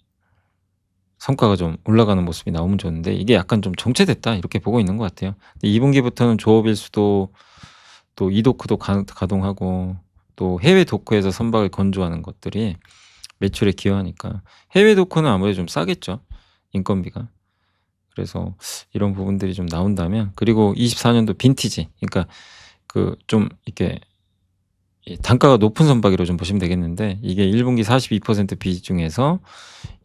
Speaker 1: 성과가 좀 올라가는 모습이 나오면 좋은데 이게 약간 좀 정체됐다 이렇게 보고 있는 것 같아요. 근데 2분기부터는 조업일 수도 또 이도크도 가동하고 또 해외 도크에서 선박을 건조하는 것들이 매출에 기여하니까 해외 도크는 아무래도 좀 싸겠죠, 인건비가. 그래서 이런 부분들이 좀 나온다면 그리고 24년도 빈티지 그러니까 그 좀 이렇게 이 단가가 높은 선박이라고 좀 보시면 되겠는데 이게 1분기 42% 비중에서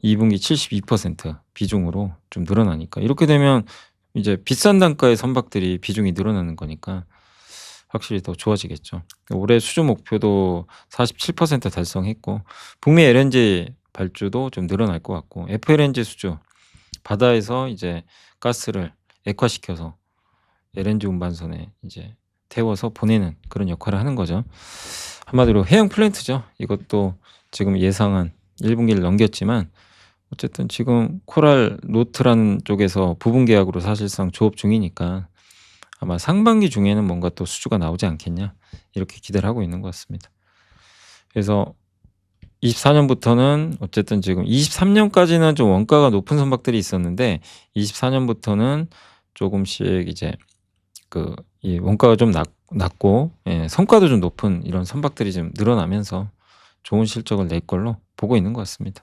Speaker 1: 2분기 72% 비중으로 좀 늘어나니까 이렇게 되면 이제 비싼 단가의 선박들이 비중이 늘어나는 거니까 확실히 더 좋아지겠죠. 올해 수주 목표도 47% 달성했고 북미 LNG 발주도 좀 늘어날 것 같고 FLNG 수주 바다에서 이제 가스를 액화시켜서 LNG 운반선에 이제 태워서 보내는 그런 역할을 하는 거죠. 한마디로 해양 플랜트죠. 이것도 지금 예상한 1분기를 넘겼지만 어쨌든 지금 코랄 노트라는 쪽에서 부분 계약으로 사실상 조업 중이니까 아마 상반기 중에는 뭔가 또 수주가 나오지 않겠냐 이렇게 기대를 하고 있는 것 같습니다. 그래서 24년부터는 어쨌든 지금 23년까지는 좀 원가가 높은 선박들이 있었는데 24년부터는 조금씩 이제 그 이 원가가 좀 낮고 성과도 좀 높은 이런 선박들이 좀 늘어나면서 좋은 실적을 낼 걸로 보고 있는 것 같습니다.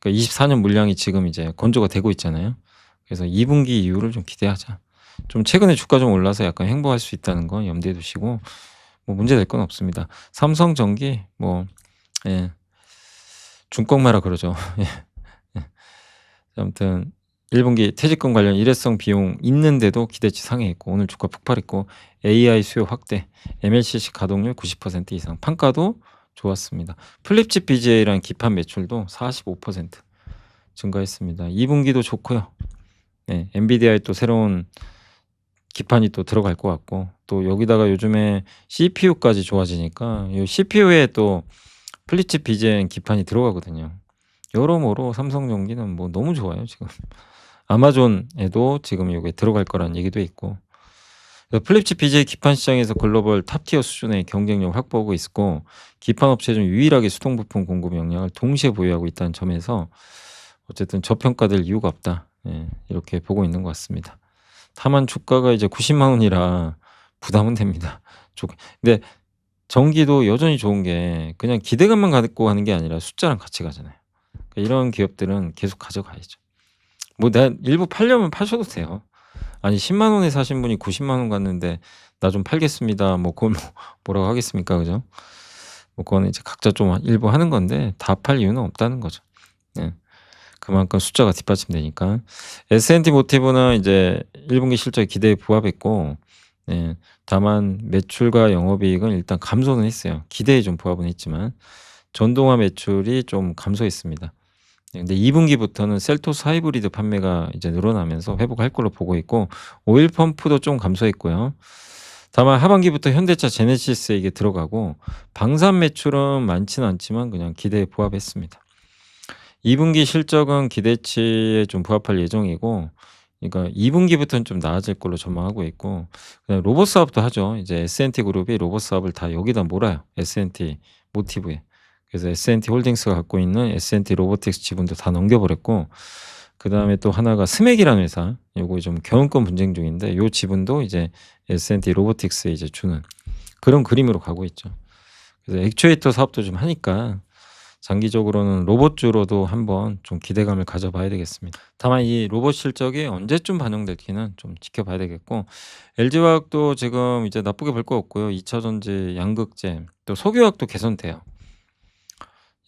Speaker 1: 그러니까 24년 물량이 지금 이제 건조가 되고 있잖아요. 그래서 2분기 이후를 좀 기대하자. 좀 최근에 주가 좀 올라서 약간 횡보할 수 있다는 거 염두에 두시고 뭐 문제될 건 없습니다. 삼성전기 뭐 중꺾마라 그러죠. 아무튼 1분기 퇴직금 관련 일회성 비용 있는데도 기대치 상회했고 오늘 주가 폭발했고 AI 수요 확대, MLCC 가동률 90% 이상, 판가도 좋았습니다. 플립칩 BGA라는 기판 매출도 45% 증가했습니다. 2 분기도 좋고요. 네. 엔비디아의 또 새로운 기판이 또 들어갈 것 같고 또 여기다가 요즘에 CPU까지 좋아지니까 이 CPU에 또 플리츠 비젠 기판이 들어가거든요. 여러모로 삼성전기는 뭐 너무 좋아요 지금. 아마존에도 지금 요게 들어갈 거라는 얘기도 있고. 플립칩 BJ 기판 시장에서 글로벌 탑티어 수준의 경쟁력 확보하고 있고 기판 업체 중 유일하게 수동 부품 공급 역량을 동시에 보유하고 있다는 점에서 어쨌든 저평가될 이유가 없다. 예, 이렇게 보고 있는 것 같습니다. 다만 주가가 이제 90만 원이라 부담은 됩니다. 근데 전기도 여전히 좋은 게 그냥 기대감만 갖고 가는 게 아니라 숫자랑 같이 가잖아요. 그러니까 이런 기업들은 계속 가져가야죠. 뭐 내가 일부 팔려면 파셔도 돼요. 아니 10만 원에 사신 분이 90만 원 갔는데 "나 좀 팔겠습니다." 뭐 그걸 뭐라고 하겠습니까? 그죠? 뭐 그거는 이제 각자 좀 일부 하는 건데 다 팔 이유는 없다는 거죠. 예. 그만큼 숫자가 뒷받침되니까. S&T 모티브는 이제 1 분기 실적 기대에 부합했고 예 다만 매출과 영업이익은 일단 감소는 했어요. 기대에 좀 부합은 했지만 전동화 매출이 좀 감소했습니다. 근데 2 분기부터는 셀토스 하이브리드 판매가 이제 늘어나면서 회복할 걸로 보고 있고 오일 펌프도 좀 감소했고요. 다만 하반기부터 현대차 제네시스에 이게 들어가고 방산 매출은 많지는 않지만 그냥 기대에 부합했습니다. 2 분기 실적은 기대치에 좀 부합할 예정이고 그러니까 2 분기부터는 좀 나아질 걸로 전망하고 있고 그다음에 로봇 사업도 하죠. 이제 S&T 그룹이 로봇 사업을 다 여기다 몰아요, S&T 모티브에. 그래서 S&T 홀딩스가 갖고 있는 S&T 로보틱스 지분도 다 넘겨버렸고 그다음에 또 하나가 스맥이라는 회사 요거 좀 경영권 분쟁 중인데 요 지분도 이제 S&T 로보틱스에 이제 주는 그런 그림으로 가고 있죠. 그래서 액추에이터 사업도 좀 하니까 장기적으로는 로봇주로도 한번 좀 기대감을 가져봐야 되겠습니다. 다만 이 로봇 실적이 언제쯤 반영될지는 좀 지켜봐야 되겠고 LG화학도 지금 이제 나쁘게 볼 거 없고요. 2차 전지, 양극재 또 석유화학도 개선돼요.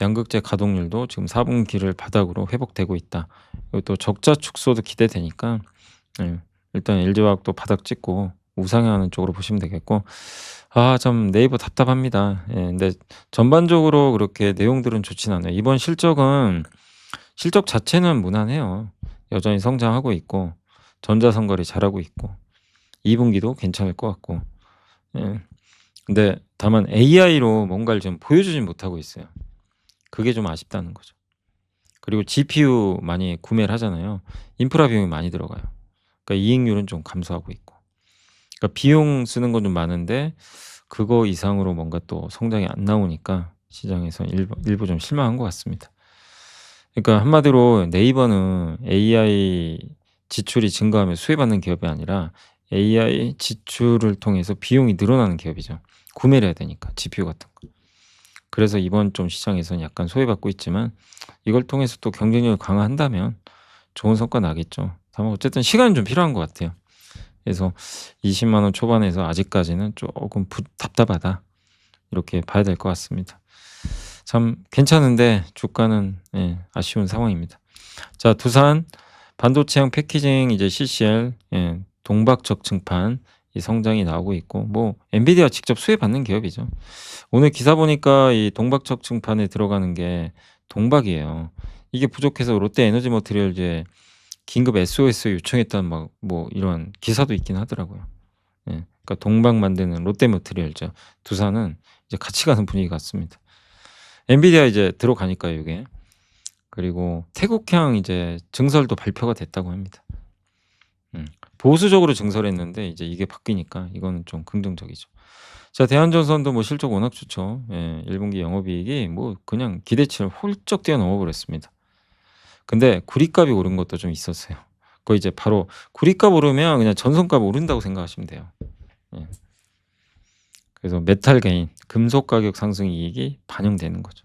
Speaker 1: 양극재 가동률도 지금 4 분기를 바닥으로 회복되고 있다. 그리고 또 적자 축소도 기대되니까 예 일단 LG화학도 바닥 찍고 우상향하는 쪽으로 보시면 되겠고 참 네이버 답답합니다. 예 근데 전반적으로 그렇게 내용들은 좋진 않아요. 이번 실적은 실적 자체는 무난해요. 여전히 성장하고 있고 전자상거래 잘하고 있고 2 분기도 괜찮을 것 같고 예 근데 다만 AI로 뭔가를 좀 보여주진 못하고 있어요. 그게 좀 아쉽다는 거죠. 그리고 GPU 많이 구매를 하잖아요. 인프라 비용이 많이 들어가요. 그러니까 이익률은 좀 감소하고 있고. 그러니까 비용 쓰는 건 좀 많은데 그거 이상으로 뭔가 또 성장이 안 나오니까 시장에서 일부 좀 실망한 것 같습니다. 그러니까 한마디로 네이버는 AI 지출이 증가하면 수혜받는 기업이 아니라 AI 지출을 통해서 비용이 늘어나는 기업이죠. 구매를 해야 되니까 GPU 같은 거. 그래서 이번 좀 시장에서는 약간 소외받고 있지만 이걸 통해서 또 경쟁력을 강화한다면 좋은 성과 나겠죠. 다만 어쨌든 시간은 좀 필요한 것 같아요. 그래서 20만 원 초반에서 아직까지는 조금 답답하다. 이렇게 봐야 될 것 같습니다. 참 괜찮은데 주가는 예 아쉬운 상황입니다. 자 두산 반도체형 패키징 이제 CCL 예 동박적층판 이 성장이 나오고 있고 뭐 엔비디아 직접 수혜받는 기업이죠. 오늘 기사 보니까 이 동박적층판에 들어가는 게 동박이에요. 이게 부족해서 롯데에너지 머티리얼즈에 긴급 SOS 요청했다는 막 뭐 이런 기사도 있긴 하더라고요. 예. 그러니까 동박 만드는 롯데머티리얼즈 두산은 이제 같이 가는 분위기 같습니다. 엔비디아 이제 들어가니까요, 이게. 그리고 태국향 이제 증설도 발표가 됐다고 합니다. 보수적으로 증설했는데 이제 이게 바뀌니까 이거는 좀 긍정적이죠. 자 대한전선도 뭐 실적 워낙 좋죠. 예. 1 분기 영업이익이 뭐 그냥 기대치를 훌쩍 뛰어넘어 버렸습니다. 근데 구리값이 오른 것도 좀 있었어요. 그거 이제 바로 구리값 오르면 그냥 전선값 오른다고 생각하시면 돼요. 예. 그래서 메탈 게인, 금속 가격 상승 이익이 반영되는 거죠.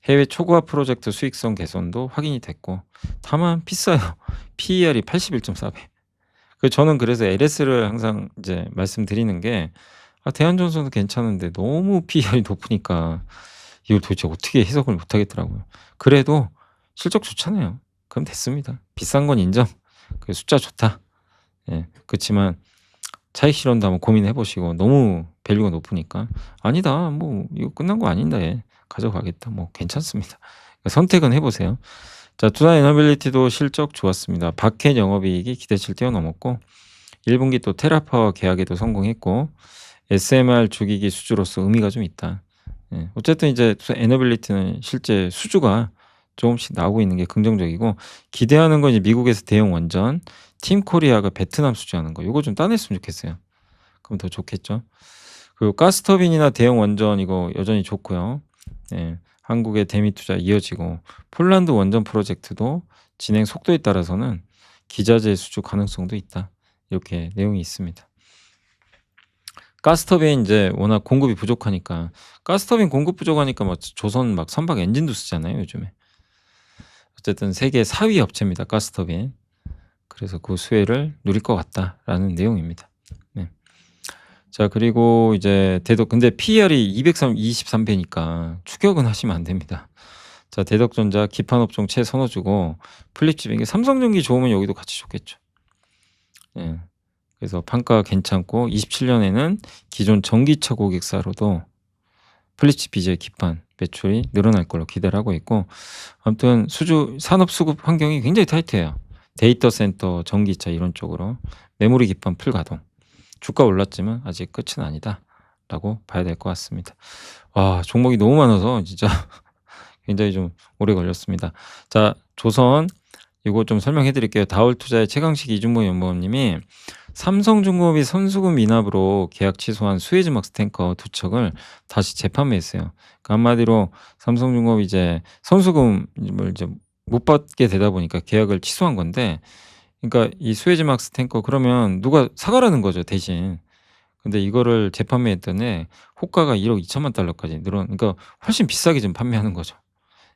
Speaker 1: 해외 초고화 프로젝트 수익성 개선도 확인이 됐고 다만 비싸요. PER이 81.4배. 저는 그래서 LS를 항상 이제 말씀드리는 게 대한전선은 괜찮은데 너무 PER이 높으니까 이걸 도대체 어떻게 해석을 못 하겠더라고요. 그래도 실적 좋잖아요. 그럼 됐습니다. 비싼 건 인정. 그 숫자 좋다. 예. 그렇지만 차익 실현도 한번 고민해 보시고 너무 밸류가 높으니까 아니다. 뭐 이거 끝난 거 아닌데 가져가겠다. 뭐 괜찮습니다. 선택은 해 보세요. 자, 두산 에너빌리티도 실적 좋았습니다. 박해 영업이익이 기대치를 뛰어넘었고 1분기 또 테라파와 계약에도 성공했고 SMR 주기기 수주로서 의미가 좀 있다. 예. 어쨌든 이제 두산 에너빌리티는 실제 수주가 조금씩 나오고 있는 게 긍정적이고 기대하는 건 이제 미국에서 대형 원전, 팀 코리아가 베트남 수주하는 거 요거 좀 따냈으면 좋겠어요. 그럼 더 좋겠죠. 그리고 가스터빈이나 대형 원전 이거 여전히 좋고요. 예. 한국의 대미 투자 이어지고 폴란드 원전 프로젝트도 진행 속도에 따라서는 기자재 수주 가능성도 있다. 이렇게 내용이 있습니다. 가스터빈 이제 워낙 공급이 부족하니까 가스터빈 공급 부족하니까 막 조선 막 선박 엔진도 쓰잖아요, 요즘에. 어쨌든 세계 4위 업체입니다, 가스터빈. 그래서 그 수혜를 누릴 것 같다라는 내용입니다. 네. 자, 그리고 이제 근데 PER이 223배니까 추격은 하시면 안 됩니다. 자, 대덕전자 기판업종 최선호 주고 플립집 이게 삼성전기 좋으면 여기도 같이 좋겠죠. 예. 그래서 판가 괜찮고 27년에는 기존 전기차 고객사로도 플립집 BJ 기판 매출이 늘어날 걸로 기대를 하고 있고 아무튼 산업 수급 환경이 굉장히 타이트해요. 데이터 센터, 전기차 이런 쪽으로 메모리 기판 풀 가동. 주가 올랐지만 아직 끝은 아니다라고 봐야 될 것 같습니다. 와, 종목이 너무 많아서 진짜 굉장히 좀 오래 걸렸습니다. 자, 조선 이거 좀 설명해 드릴게요. 다올투자의 최강식 이준모 연구원님이 삼성중공업이 선수금 미납으로 계약 취소한 수에즈막스 탱커 2척을 다시 재판매했어요. 그러니까 한마디로 삼성중공업이 이제 선수금을 이제 못 받게 되다 보니까 계약을 취소한 건데 그러니까 이 수에즈막스 탱커 그러면 누가 사가라는 거죠, 대신. 근데 이거를 재판매했더니 호가가 1억 2천만 달러까지 그러니까 훨씬 비싸게 좀 판매하는 거죠.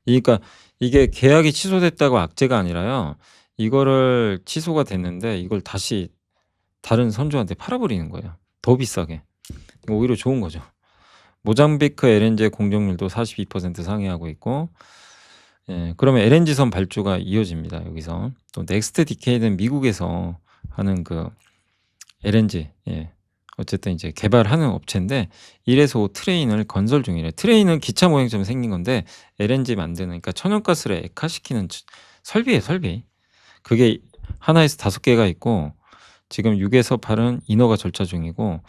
Speaker 1: 그러니까 이게 계약이 취소됐다고 악재가 아니라요. 이거를 취소가 됐는데 이걸 다시 다른 선주한테 팔아버리는 거예요, 더 비싸게. 오히려 좋은 거죠. 모잠비크 LNG의 공정률도 42% 상회하고 있고 예, 그러면 LNG선 발주가 이어집니다, 여기서. 또 넥스트 디케이드는 미국에서 하는 그 LNG 예. 어쨌든 이제 개발하는 업체인데 1에서 5 트레인을 건설 중이래요. 트레인은 기차 모형처럼 생긴 건데 LNG 만드는 그러니까 천연가스를 액화시키는 설비예요, 설비. 그게 하나에서 5개가 있고 지금 6에서 8은 인허가 절차 중이고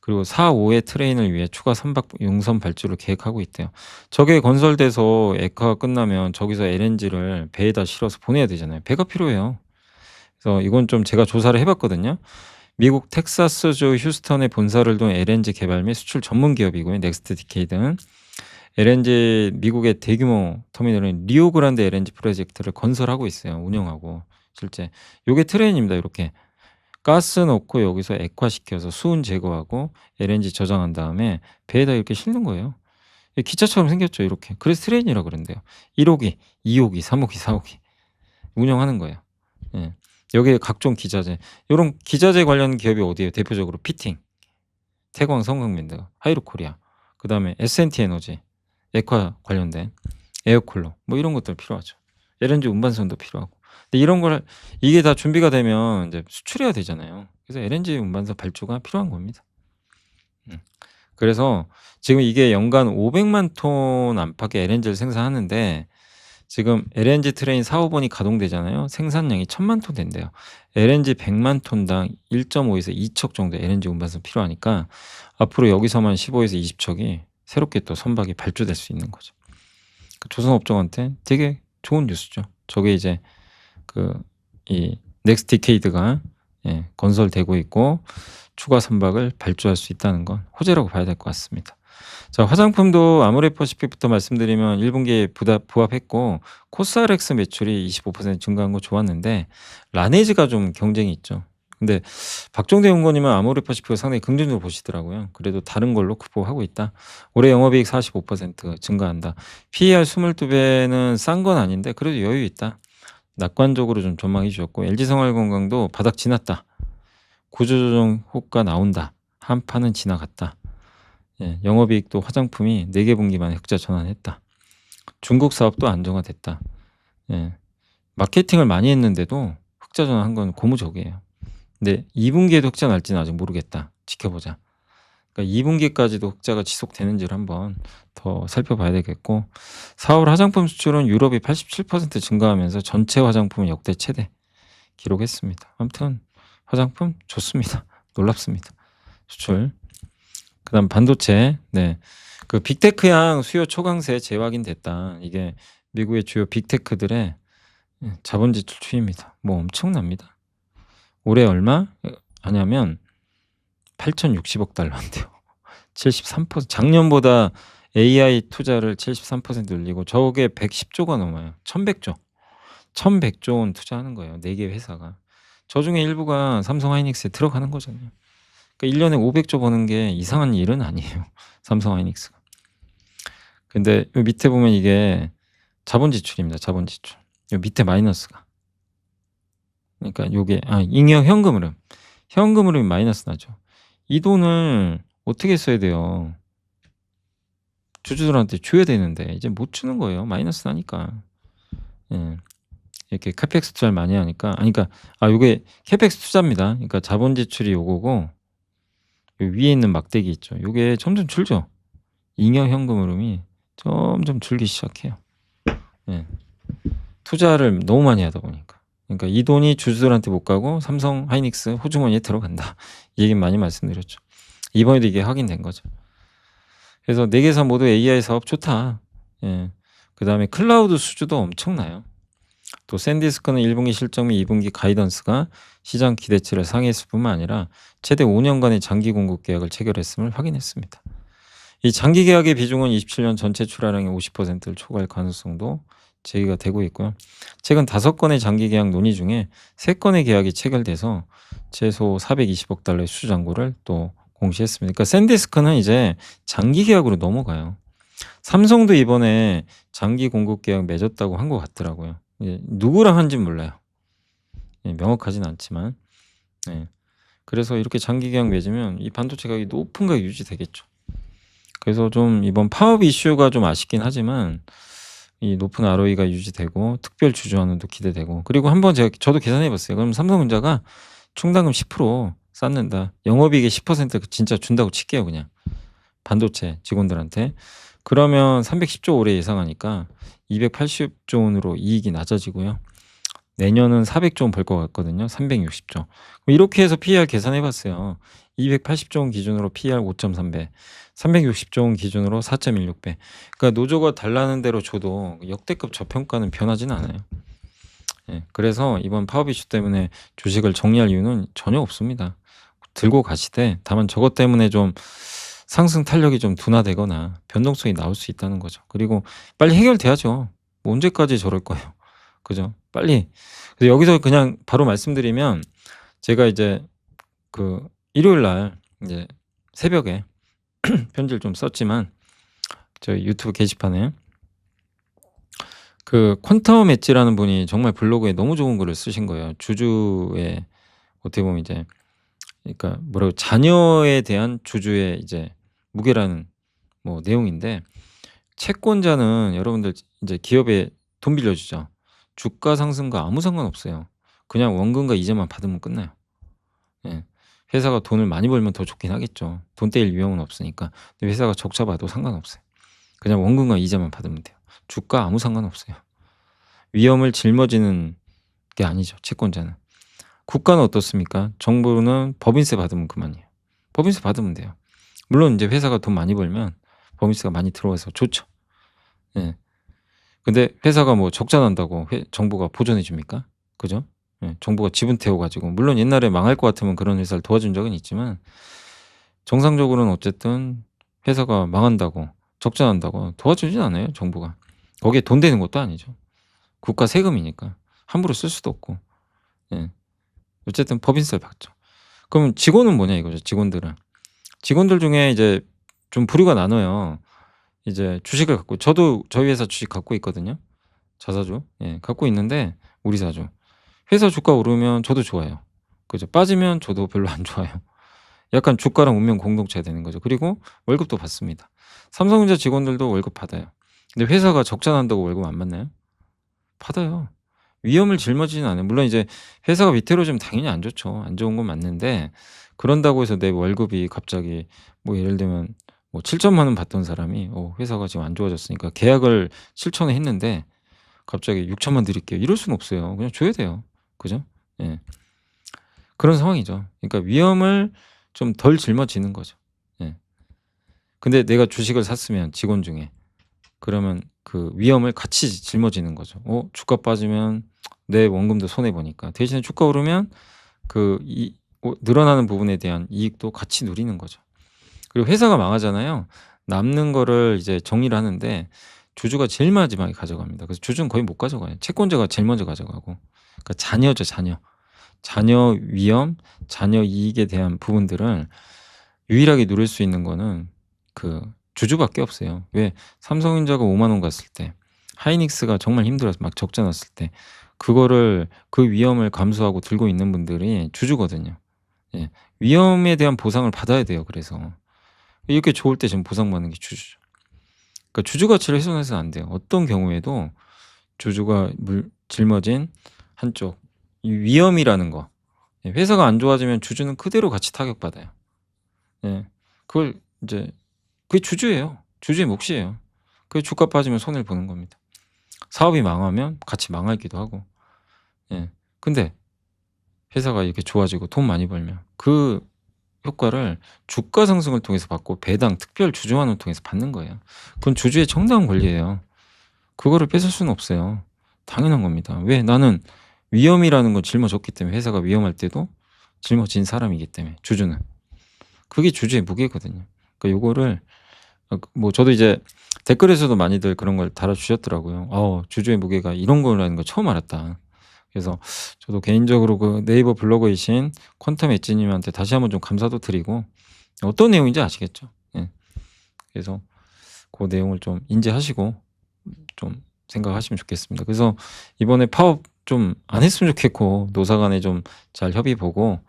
Speaker 1: 그리고 4, 5의 트레인을 위해 추가 선박 용선 발주를 계획하고 있대요. 저게 건설돼서 액화가 끝나면 저기서 LNG를 배에다 실어서 보내야 되잖아요. 배가 필요해요. 그래서 이건 좀 제가 조사를 해봤거든요. 미국 텍사스주 휴스턴에 본사를 둔 LNG 개발 및 수출 전문 기업이고요. 넥스트 디케이드는 LNG 미국의 대규모 터미널인 리오그란데 LNG 프로젝트를 건설하고 있어요. 운영하고 실제 요게 트레인입니다. 이렇게 가스 넣고 여기서 액화시켜서 수은 제거하고 LNG 저장한 다음에 배에다 이렇게 싣는 거예요. 기차처럼 생겼죠, 이렇게. 그래서 트레인이라고 그런대요. 1호기, 2호기, 3호기, 4호기 운영하는 거예요. 예. 여기에 각종 기자재, 요런 기자재 관련 기업이 어디예요? 대표적으로 피팅, 태광 성강민드, 하이루코리아, 그다음에 S&T 에너지, 액화 관련된 에어쿨러 뭐 이런 것들 필요하죠. LNG 운반선도 필요하고. 근데 이런 걸 이게 다 준비가 되면 이제 수출해야 되잖아요. 그래서 LNG 운반선 발주가 필요한 겁니다. 그래서 지금 이게 연간 500만 톤 안팎의 LNG를 생산하는데 지금 LNG 트레인 4-5번이 가동되잖아요. 생산량이 1000만 톤 된대요. LNG 100만 톤당 1.5에서 2척 정도 LNG 운반선 필요하니까 앞으로 여기서만 15에서 20척이 새롭게 또 선박이 발주될 수 있는 거죠. 조선업종한테 되게 좋은 뉴스죠. 저게 이제 이 넥스트 디케이드가 예, 건설되고 있고 추가 선박을 발주할 수 있다는 건 호재라고 봐야 될 것 같습니다. 자, 화장품도 아모레퍼시픽부터 말씀드리면 1분기에 부합했고 코스알엑스 매출이 25% 증가한 거 좋았는데 라네즈가 좀 경쟁이 있죠. 근데 박종대 연구원님은 아모레퍼시픽을 상당히 긍정적으로 보시더라고요. 그래도 다른 걸로 극복하고 있다. 올해 영업이익 45% 증가한다. PER 22배는 싼 건 아닌데 그래도 여유 있다. 낙관적으로 좀 전망해 주셨고 LG생활건강도 바닥 지났다. 구조조정 효과 나온다. 한판은 지나갔다. 예, 영업이익도 화장품이 4개 분기 만에 흑자 전환했다. 중국 사업도 안정화됐다. 예, 마케팅을 많이 했는데도 흑자 전환한 건 고무적이에요. 근데 2분기에도 흑자 날지는 아직 모르겠다. 지켜보자. 그러니까 2 분기까지도 흑자가 지속되는지를 한번 더 살펴봐야 되겠고 4월 화장품 수출은 유럽이 87% 증가하면서 전체 화장품은 역대 최대 기록했습니다. 아무튼 화장품 좋습니다. 놀랍습니다. 수출. 그다음 반도체. 네. 그 빅테크향 수요 초강세 재확인됐다. 이게 미국의 주요 빅테크들의 자본 지출 추이입니다. 뭐 엄청납니다. 올해 얼마 하냐면 8,060억 달러인데요. 73% 작년보다 AI 투자를 73% 늘리고 저게 110조가 넘어요. 1,100조. 1,100조 원 투자하는 거예요. 4개 회사가. 저중에 일부가 삼성 하이닉스에 들어가는 거잖아요. 그러니까 1년에 500조 버는 게 이상한 일은 아니에요. 삼성 하이닉스가. 근데 요 밑에 보면 이게 자본 지출입니다. 자본 지출. 요 밑에 마이너스가. 그러니까 요게 잉여 현금 흐름. 현금 흐름이 마이너스 나죠. 이 돈을 어떻게 써야 돼요? 주주들한테 줘야 되는데 이제 못 주는 거예요. 마이너스 나니까. 예. 이렇게 카펙스 투자를 많이 하니까 그러니까 요게 캐펙스 투자입니다. 그러니까 자본 지출이 요거고 요 위에 있는 막대기 있죠. 요게 점점 줄죠. 잉여 현금 흐름이 점점 줄기 시작해요. 예. 투자를 너무 많이 하다 보니까. 그러니까 이 돈이 주주들한테 못 가고 삼성 하이닉스 호주머니에 들어간다. 이 얘기는 많이 말씀드렸죠. 이번에도 이게 확인된 거죠. 그래서 4개사 모두 AI 사업 좋다. 예. 그다음에 클라우드 수주도 엄청나요. 또 샌디스크는 1분기 실적 및 2분기 가이던스가 시장 기대치를 상회했을 뿐만 아니라 최대 5년간의 장기 공급 계약을 체결했음을 확인했습니다. 이 장기 계약의 비중은 27년 전체 출하량의 50%를 초과할 가능성도 제기가 되고 있고요. 최근 5건의 장기 계약 논의 중에 3건의 계약이 체결돼서 최소 420억 달러의 수주 잔고를 또 공시했습니다. 그러니까 샌디스크는 이제 장기 계약으로 넘어가요. 삼성도 이번에 장기 공급 계약 맺었다고 한 것 같더라고요. 누구랑 한지는 몰라요. 명확하진 않지만. 그래서 이렇게 장기 계약 맺으면 이 반도체 가격이 높은 가격이 유지되겠죠. 그래서 좀 이번 파업 이슈가 좀 아쉽긴 하지만 이 높은 ROE가 유지되고 특별 주주환원도 기대되고 그리고 한번 저도 계산해 봤어요. 그럼 삼성전자가 충당금 10% 쌓는다. 영업이익의 10% 진짜 준다고 칠게요, 그냥. 반도체 직원들한테. 그러면 310조 올해 예상하니까 280조 원으로 이익이 낮아지고요. 내년은 400조 원 벌 것 같거든요. 360조. 이렇게 해서 PER 계산해 봤어요. 280조 원 기준으로 PER 5.3배, 360조 원 기준으로 4.16배. 그러니까 노조가 달라는 대로 줘도 역대급 저평가는 변하지는 않아요. 그래서 이번 파업 이슈 때문에 주식을 정리할 이유는 전혀 없습니다. 들고 가시되 다만 저것 때문에 좀 상승 탄력이 좀 둔화되거나 변동성이 나올 수 있다는 거죠. 그리고 빨리 해결돼야죠. 뭐 언제까지 저럴 거예요. 그죠? 빨리. 그래서 여기서 그냥 바로 말씀드리면 제가 이제 그 일요일 날 이제 새벽에 편지를 좀 썼지만 저희 유튜브 게시판에 그 퀀텀 엣지라는 분이 정말 블로그에 너무 좋은 글을 쓰신 거예요. 주주의 어떻게 보면 이제 그러니까 뭐라고 자녀에 대한 주주의 이제 무게라는 뭐 내용인데 채권자는 여러분들 이제 기업에 돈 빌려주죠. 주가 상승과 아무 상관없어요. 그냥 원금과 이자만 받으면 끝나요. 회사가 돈을 많이 벌면 더 좋긴 하겠죠. 돈 떼일 위험은 없으니까. 근데 회사가 적자 봐도 상관없어요. 그냥 원금과 이자만 받으면 돼요. 주가 아무 상관없어요. 위험을 짊어지는 게 아니죠. 채권자는. 국가는 어떻습니까? 정부는 법인세 받으면 그만이에요. 법인세 받으면 돼요. 물론 이제 회사가 돈 많이 벌면 법인세가 많이 들어와서 좋죠. 근데 회사가 뭐 적자 난다고 정부가 보전해 줍니까? 그죠? 정부가 지분 태워 가지고 물론 옛날에 망할 것 같으면 그런 회사를 도와준 적은 있지만 정상적으로는 어쨌든 회사가 망한다고 적자 난다고 도와주진 않아요, 정부가. 거기에 돈 되는 것도 아니죠. 국가 세금이니까 함부로 쓸 수도 없고. 어쨌든 법인세를 받죠. 그럼 직원은 뭐냐 이거죠, 직원들은. 직원들 중에 이제 좀 부류가 나눠요. 이제 주식을 갖고 저도 저희 회사 주식 갖고 있거든요. 자사주. 갖고 있는데 우리 사주. 회사 주가 오르면 저도 좋아요. 그죠? 빠지면 저도 별로 안 좋아요. 약간 주가랑 운명 공동체가 되는 거죠. 그리고 월급도 받습니다. 삼성전자 직원들도 월급 받아요. 근데 회사가 적자 난다고 월급 안 받나요? 받아요. 위험을 짊어지진 않아요. 물론 이제 회사가 위태로워지면 당연히 안 좋죠. 안 좋은 건 맞는데 그런다고 해서 내 월급이 갑자기 뭐 예를 들면 뭐 7천만 원 받던 사람이 회사가 지금 안 좋아졌으니까 계약을 7천에 했는데 갑자기 6천만 드릴게요. 이럴 수는 없어요. 그냥 줘야 돼요. 그죠? 예. 그런 상황이죠. 그러니까 위험을 좀 덜 짊어지는 거죠. 예. 근데 내가 주식을 샀으면 직원 중에 그러면 그 위험을 같이 짊어지는 거죠. 주가 빠지면 내 원금도 손해 보니까. 대신에 주가 오르면 늘어나는 부분에 대한 이익도 같이 누리는 거죠. 그리고 회사가 망하잖아요. 남는 거를 이제 정리를 하는데 주주가 제일 마지막에 가져갑니다. 그래서 주주는 거의 못 가져가요. 채권자가 제일 먼저 가져가고. 그러니까 자녀죠, 자녀. 자녀 위험, 자녀 이익에 대한 부분들을 유일하게 누릴 수 있는 거는 그 주주밖에 없어요. 왜? 삼성전자가 5만 원 갔을 때, 하이닉스가 정말 힘들어서 막 적자 났을 때 그거를 그 위험을 감수하고 들고 있는 분들이 주주거든요. 예. 위험에 대한 보상을 받아야 돼요. 그래서 이렇게 좋을 때 지금 보상받는 게 주주죠. 그러니까 주주 가치를 훼손해서는 안 돼요. 어떤 경우에도 주주가 짊어진 한쪽 이 위험이라는 거. 예. 회사가 안 좋아지면 주주는 그대로 같이 타격받아요. 예. 그걸 이제 그게 주주예요. 주주의 몫이에요. 그 주가 빠지면 손해를 보는 겁니다. 사업이 망하면 같이 망하기도 하고. 예. 근데 회사가 이렇게 좋아지고 돈 많이 벌면 그 효과를 주가 상승을 통해서 받고 배당, 특별 주주환원을 통해서 받는 거예요. 그건 주주의 정당한 권리예요. 그거를 뺏을 수는 없어요. 당연한 겁니다. 왜? 나는 위험이라는 걸 짊어졌기 때문에 회사가 위험할 때도 짊어진 사람이기 때문에 주주는. 그게 주주의 무게거든요. 그러니까 요거를 뭐 저도 이제 댓글에서도 많이들 그런 걸 달아주셨더라고요. 주주의 무게가 이런 거라는 걸 처음 알았다. 그래서 저도 개인적으로 그 네이버 블로거이신 퀀텀 엣지님한테 다시 한번 좀 감사도 드리고 어떤 내용인지 아시겠죠? 예. 그래서 그 내용을 좀 인지하시고 좀 생각하시면 좋겠습니다. 그래서 이번에 파업 좀 안 했으면 좋겠고 노사 간에 좀 잘 협의 보고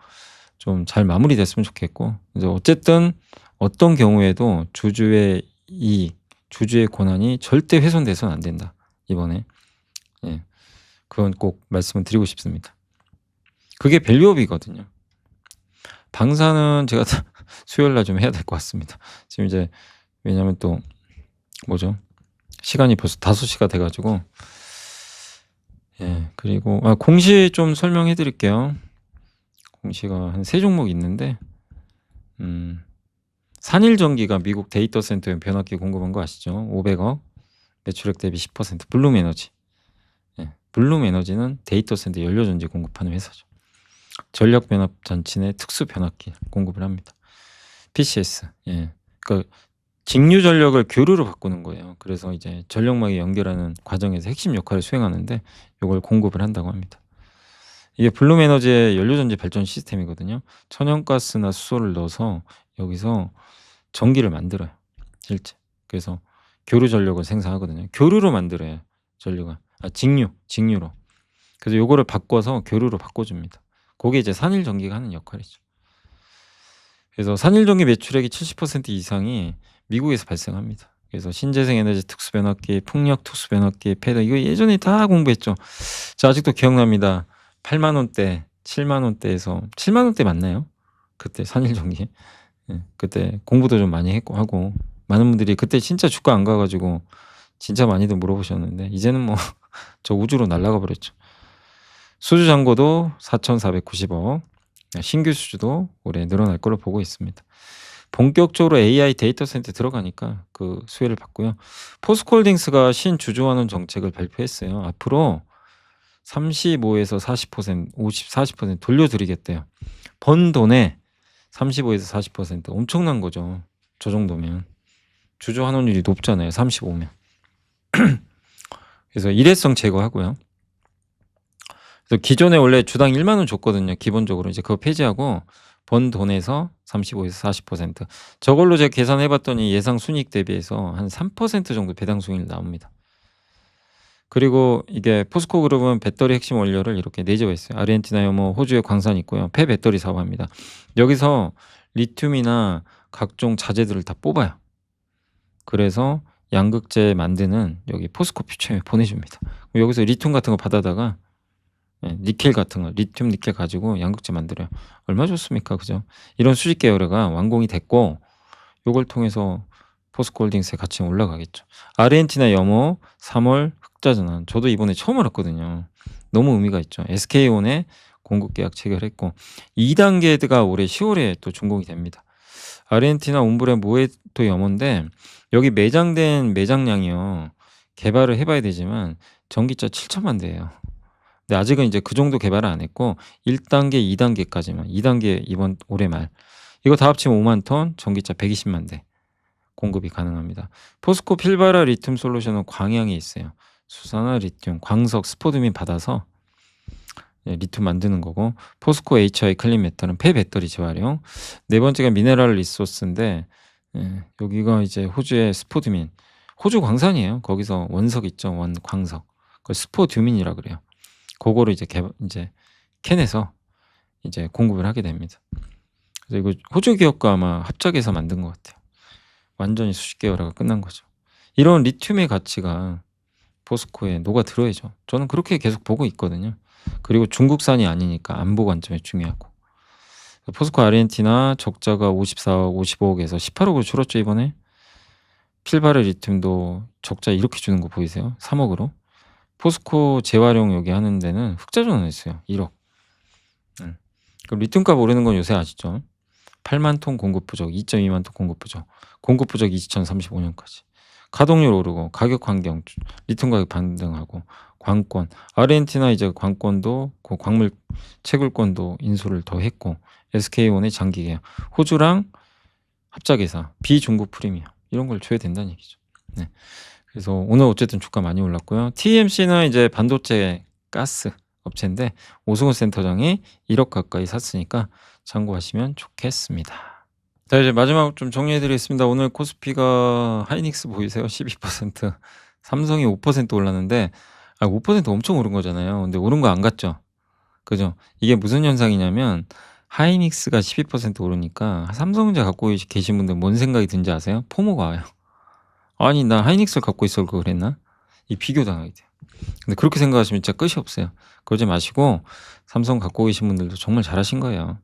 Speaker 1: 좀 잘 마무리됐으면 좋겠고 그래서 어쨌든 어떤 경우에도 주주의 이익, 주주의 권한이 절대 훼손돼서는 안 된다. 이번에. 예. 그건 꼭 말씀을 드리고 싶습니다. 그게 밸류업이거든요. 방사는 제가 수요일 날 좀 해야 될 것 같습니다. 지금 이제 왜냐면 또 뭐죠? 시간이 벌써 5시가 돼 가지고 예. 그리고 공시 좀 설명해 드릴게요. 공시가 한 3종목 있는데 산일전기가 미국 데이터 센터에 변압기 공급한 거 아시죠? 500억. 매출액 대비 10%. 블룸에너지. 예. 블룸에너지는 데이터 센터 연료전지 공급하는 회사죠. 전력 변압 장치 내 특수 변압기 공급을 합니다. PCS. 예. 그러니까 직류 전력을 교류로 바꾸는 거예요. 그래서 이제 전력망에 연결하는 과정에서 핵심 역할을 수행하는데 이걸 공급을 한다고 합니다. 이게 블룸에너지의 연료전지 발전 시스템이거든요. 천연가스나 수소를 넣어서 여기서 전기를 만들어요. 실제. 그래서 교류 전력을 생산하거든요. 교류로 만들어요. 전류가. 직류로. 그래서 요거를 바꿔서 교류로 바꿔줍니다. 그게 이제 산일전기가 하는 역할이죠. 그래서 산일전기 매출액이 70% 이상이 미국에서 발생합니다. 그래서 신재생에너지 특수변압기, 풍력 특수변압기, 패드 이거 예전에 다 공부했죠. 저 아직도 기억납니다. 8만 원대, 7만 원대에서 7만 원대 맞나요? 그때 산일전기. 예, 그때 공부도 좀 많이 했고 하고 많은 분들이 그때 진짜 주가 안 가가지고 진짜 많이들 물어보셨는데 이제는 뭐 저 우주로 날아가 버렸죠. 수주 잔고도 4,490억, 신규 수주도 올해 늘어날 걸로 보고 있습니다. 본격적으로 AI 데이터 센터 들어가니까 그 수혜를 받고요. 포스코홀딩스가 신주주환원 정책을 발표했어요. 앞으로 35에서 40%, 50, 40% 돌려드리겠대요. 번 돈에 35에서 40% 엄청난 거죠. 저 정도면. 주주환원율이 높잖아요. 35면. 그래서 일회성 제거하고요. 그래서 기존에 원래 주당 1만 원 줬거든요. 기본적으로 이제 그거 폐지하고 번 돈에서 35에서 40%. 저걸로 제가 계산해 봤더니 예상 순이익 대비해서 한 3% 정도 배당 수익률 나옵니다. 그리고 이게 포스코 그룹은 배터리 핵심 원료를 이렇게 내재화 했어요. 아르헨티나에 뭐 호주에 광산이 있고요. 폐배터리 사업합니다. 여기서 리튬이나 각종 자재들을 다 뽑아요. 그래서 양극재 만드는 여기 포스코 퓨처에 보내줍니다. 여기서 리튬 같은 거 받아다가 예, 니켈 같은 거 리튬 니켈 가지고 양극재 만들어요. 얼마나 좋습니까? 그죠? 이런 수직 계열화가 완공이 됐고 요걸 통해서 포스코홀딩스에 같이 올라가겠죠. 아르헨티나 염호 3월 흑자 전환. 저도 이번에 처음 알았거든요. 너무 의미가 있죠. SK온에 공급 계약 체결했고 2단계가 올해 10월에 또 준공이 됩니다. 아르헨티나 옴브레 모에토 염호인데 여기 매장된 매장량이요. 개발을 해 봐야 되지만 전기차 7천만 대예요. 근데 아직은 이제 그 정도 개발을 안 했고 1단계, 2단계까지만 2단계 이번 올해 말 이거 다 합치면 5만 톤, 전기차 120만 대 공급이 가능합니다. 포스코 필바라 리튬 솔루션은 광양에 있어요. 수산화 리튬, 광석, 스포드민 받아서 예, 리튬 만드는 거고 포스코 HI 클린 메탈은 폐배터리 재활용. 네 번째가 미네랄 리소스인데 예, 여기가 이제 호주의 스포드민. 호주 광산이에요. 거기서 원석 있죠. 광석. 그걸 스포듀민이라 그래요. 그거를 이제 캔에서 이제 공급을 하게 됩니다. 그래서 이거 호주 기업과 아마 합작해서 만든 것 같아요. 완전히 수직 계열화가 끝난 거죠. 이런 리튬의 가치가 포스코에 녹아들어야죠. 저는 그렇게 계속 보고 있거든요. 그리고 중국산이 아니니까 안보 관점이 중요하고. 포스코 아르헨티나 적자가 54억, 55억에서 18억으로 줄었죠 이번에. 필바르 리튬도 적자 이렇게 주는 거 보이세요? 3억으로. 포스코 재활용 여기 하는 데는 흑자 전환했어요. 1억. 그럼 리튬값 오르는 건 요새 아시죠? 8만 톤 공급 부족, 2.2만 톤 공급 부족. 공급 부족 2035년까지. 가동률 오르고 가격 환경, 리튬 가격 반등하고 관권. 아르헨티나 이제 관권도 그 광물 채굴권도 인수를 더 했고 SK온의 장기 계약. 호주랑 합작회사, 비중국 프리미엄 이런 걸 줘야 된다는 얘기죠. 네. 그래서 오늘 어쨌든 주가 많이 올랐고요. TMC는 이제 반도체 가스 업체인데 오승훈 센터장이 1억 가까이 샀으니까 참고하시면 좋겠습니다. 자 이제 마지막 좀 정리해 드리겠습니다. 오늘 코스피가 하이닉스 보이세요? 12%, 삼성이 5% 올랐는데 5% 엄청 오른 거잖아요. 근데 오른 거 안 같죠? 그죠? 이게 무슨 현상이냐면 하이닉스가 12% 오르니까 삼성전자 갖고 계신 분들 뭔 생각이 든지 아세요? 포모가 와요. 아니 나 하이닉스를 갖고 있을 걸 그랬나? 이 비교당하게 돼요. 근데 그렇게 생각하시면 진짜 끝이 없어요. 그러지 마시고 삼성 갖고 계신 분들도 정말 잘하신 거예요.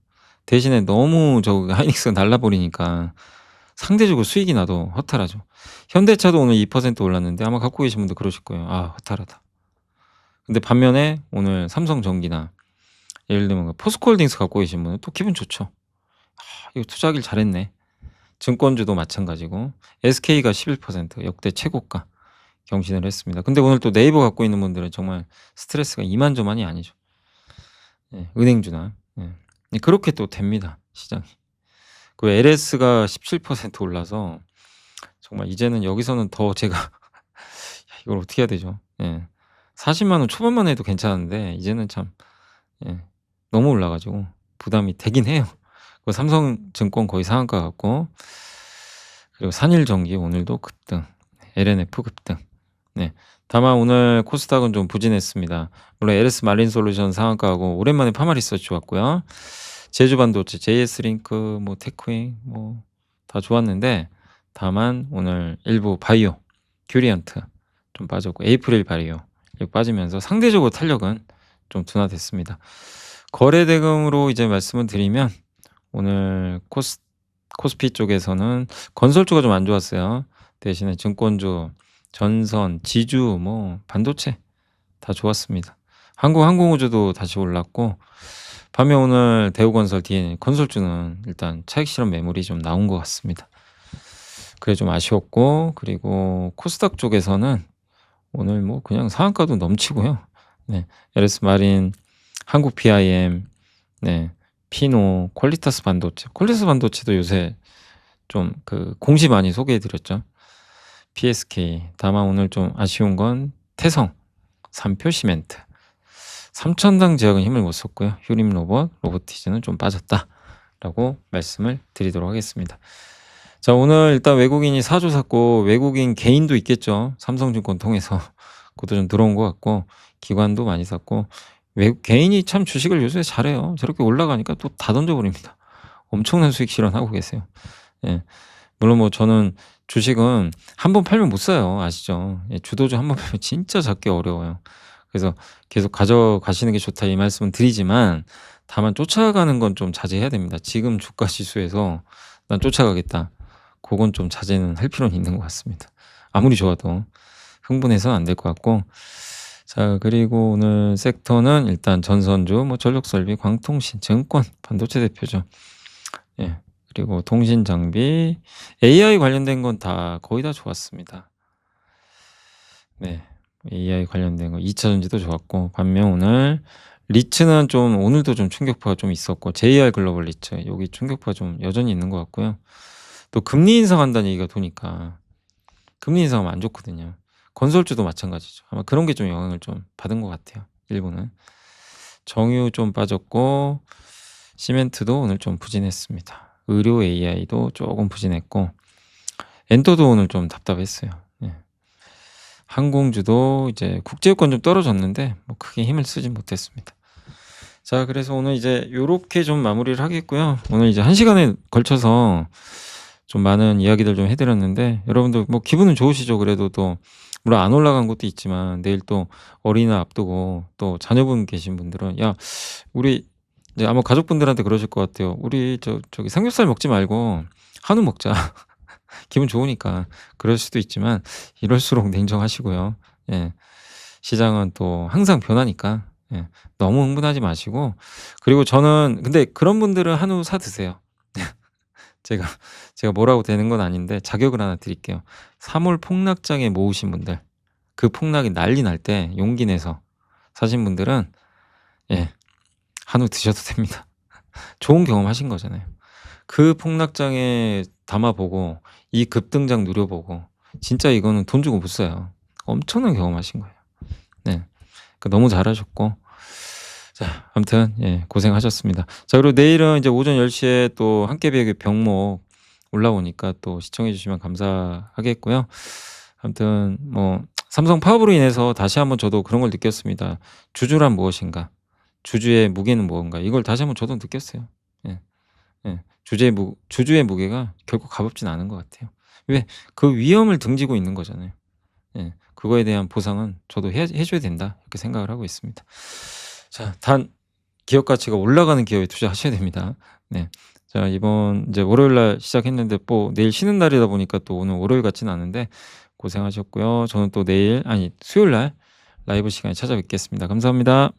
Speaker 1: 대신에 너무 저 하이닉스가 날라버리니까 상대적으로 수익이 나도 허탈하죠. 현대차도 오늘 2% 올랐는데 아마 갖고 계신 분들 그러실 거예요. 아 허탈하다. 근데 반면에 오늘 삼성전기나 예를 들면 포스코홀딩스 갖고 계신 분은 또 기분 좋죠. 이거 투자하길 잘했네. 증권주도 마찬가지고 SK가 11% 역대 최고가 경신을 했습니다. 근데 오늘 또 네이버 갖고 있는 분들은 정말 스트레스가 이만저만이 아니죠. 예, 은행주나 예. 그렇게 또 됩니다 시장이. 그 LS가 17% 올라서 정말 이제는 여기서는 더 제가 이걸 어떻게 해야 되죠? 예. 40만 원 초반만 해도 괜찮은데 이제는 참 예, 너무 올라가지고 부담이 되긴 해요. 그 삼성증권 거의 상한가 같고 그리고 산일전기 오늘도 급등, LNF 급등. 네. 다만 오늘 코스닥은 좀 부진했습니다. 물론 LS 마린솔루션 상한가하고 오랜만에 파마리서치 좋았고요. 제주반도체, JS링크, 뭐 테크윙 뭐 다 좋았는데 다만 오늘 일부 바이오, 큐리언트 좀 빠졌고 에이프릴 바이오 이렇게 빠지면서 상대적으로 탄력은 좀 둔화됐습니다. 거래 대금으로 이제 말씀을 드리면 오늘 코스피 쪽에서는 건설주가 좀 안 좋았어요. 대신에 증권주, 전선, 지주, 뭐 반도체 다 좋았습니다. 한국항공우주도 다시 올랐고 반면 오늘 대우건설, DNA 건설주는 일단 차익 실현 매물이 좀 나온 것 같습니다. 그래 좀 아쉬웠고 그리고 코스닥 쪽에서는 오늘 뭐 그냥 상한가도 넘치고요. 네, LS 마린, 한국 PIM, 네, 피노, 퀄리타스 반도체. 퀄리타스 반도체도 요새 좀 그 공시 많이 소개해 드렸죠. PSK. 다만 오늘 좀 아쉬운 건 태성, 삼표 시멘트. 삼천당 제약은 힘을 못 썼고요. 휴림 로봇, 로보티즈는 좀 빠졌다라고 말씀을 드리도록 하겠습니다. 자 오늘 일단 외국인이 사조 샀고 외국인 개인도 있겠죠. 삼성증권 통해서 그것도 좀 들어온 것 같고 기관도 많이 샀고 외국 개인이 참 주식을 요새 잘해요. 저렇게 올라가니까 또 다 던져버립니다. 엄청난 수익 실현하고 계세요. 예. 물론 뭐 저는 주식은 한 번 팔면 못 사요. 아시죠? 예, 주도주 한 번 팔면 진짜 잡기 어려워요. 그래서 계속 가져가시는 게 좋다 이 말씀은 드리지만 다만 쫓아가는 건 좀 자제해야 됩니다. 지금 주가 지수에서 '난 쫓아가겠다.' 고건 좀 자제는 할 필요는 있는 것 같습니다. 아무리 좋아도 흥분해서는 안 될 것 같고. 자, 그리고 오늘 섹터는 일단 전선주, 뭐 전력설비, 광통신, 증권, 반도체 대표죠. 예. 그리고 통신 장비, AI 관련된 건 다 거의 다 좋았습니다. 네. AI 관련된 거 2차 전지도 좋았고, 반면 오늘 리츠는 좀 오늘도 좀 충격파가 좀 있었고, JR 글로벌 리츠 여기 충격파가 좀 여전히 있는 것 같고요. 또 금리 인상한다는 얘기가 도니까 금리 인상하면 안 좋거든요. 건설주도 마찬가지죠. 아마 그런 게 좀 영향을 좀 받은 것 같아요, 일부는. 정유 좀 빠졌고, 시멘트도 오늘 좀 부진했습니다. 의료 AI도 조금 부진했고, 엔터도 오늘 좀 답답했어요. 예. 항공주도 이제 국제유가 좀 떨어졌는데 뭐 크게 힘을 쓰진 못했습니다. 자, 그래서 오늘 이제 요렇게 좀 마무리를 하겠고요. 오늘 이제 1시간에 걸쳐서 좀 많은 이야기들 좀 해 드렸는데 여러분들 뭐 기분은 좋으시죠? 그래도 또 물론 안 올라간 것도 있지만 내일 또 어린이날 앞두고 또 자녀분 계신 분들은 "야, 우리" 이제 아마 가족분들한테 그러실 것 같아요. "우리 저기 삼겹살 먹지 말고 한우 먹자." 기분 좋으니까 그럴 수도 있지만 이럴수록 냉정하시고요. 예. 시장은 또 항상 변하니까 예. 너무 흥분하지 마시고. 그리고 저는 근데 그런 분들은 한우 사 드세요. 제가 제가 뭐라고 되는 건 아닌데 자격을 하나 드릴게요. 3월 폭락장에 모으신 분들, 그 폭락이 난리 날 때 용기 내서 사신 분들은 예, 한우 드셔도 됩니다. 좋은 경험하신 거잖아요. 그 폭락장에 담아 보고 이 급등장 누려 보고 진짜 이거는 돈 주고 못 사요. 엄청난 경험하신 거예요. 네. 너무 잘하셨고. 자, 아무튼 예, 고생하셨습니다. 자, 그리고 내일은 이제 오전 10시에 또 한깨백의 병목 올라오니까 또 시청해 주시면 감사하겠고요. 아무튼 뭐 삼성 파업으로 인해서 다시 한번 저도 그런 걸 느꼈습니다. '주주란 무엇인가? 주주의 무게는 무언가?' 이걸 다시 한번 저도 느꼈어요. 예. 예. 주주의 무게가 결코 가볍진 않은 것 같아요. 왜? 그 위험을 등지고 있는 거잖아요. 예. 그거에 대한 보상은 저도 해 줘야 된다 이렇게 생각을 하고 있습니다. 자, 단 기업 가치가 올라가는 기업에 투자하셔야 됩니다. 네. 자, 이번 이제 월요일 날 시작했는데 뭐 내일 쉬는 날이다 보니까 또 오늘 월요일 같지는 않은데 고생하셨고요. 저는 또 내일, 아니 수요일 날 라이브 시간에 찾아뵙겠습니다. 감사합니다.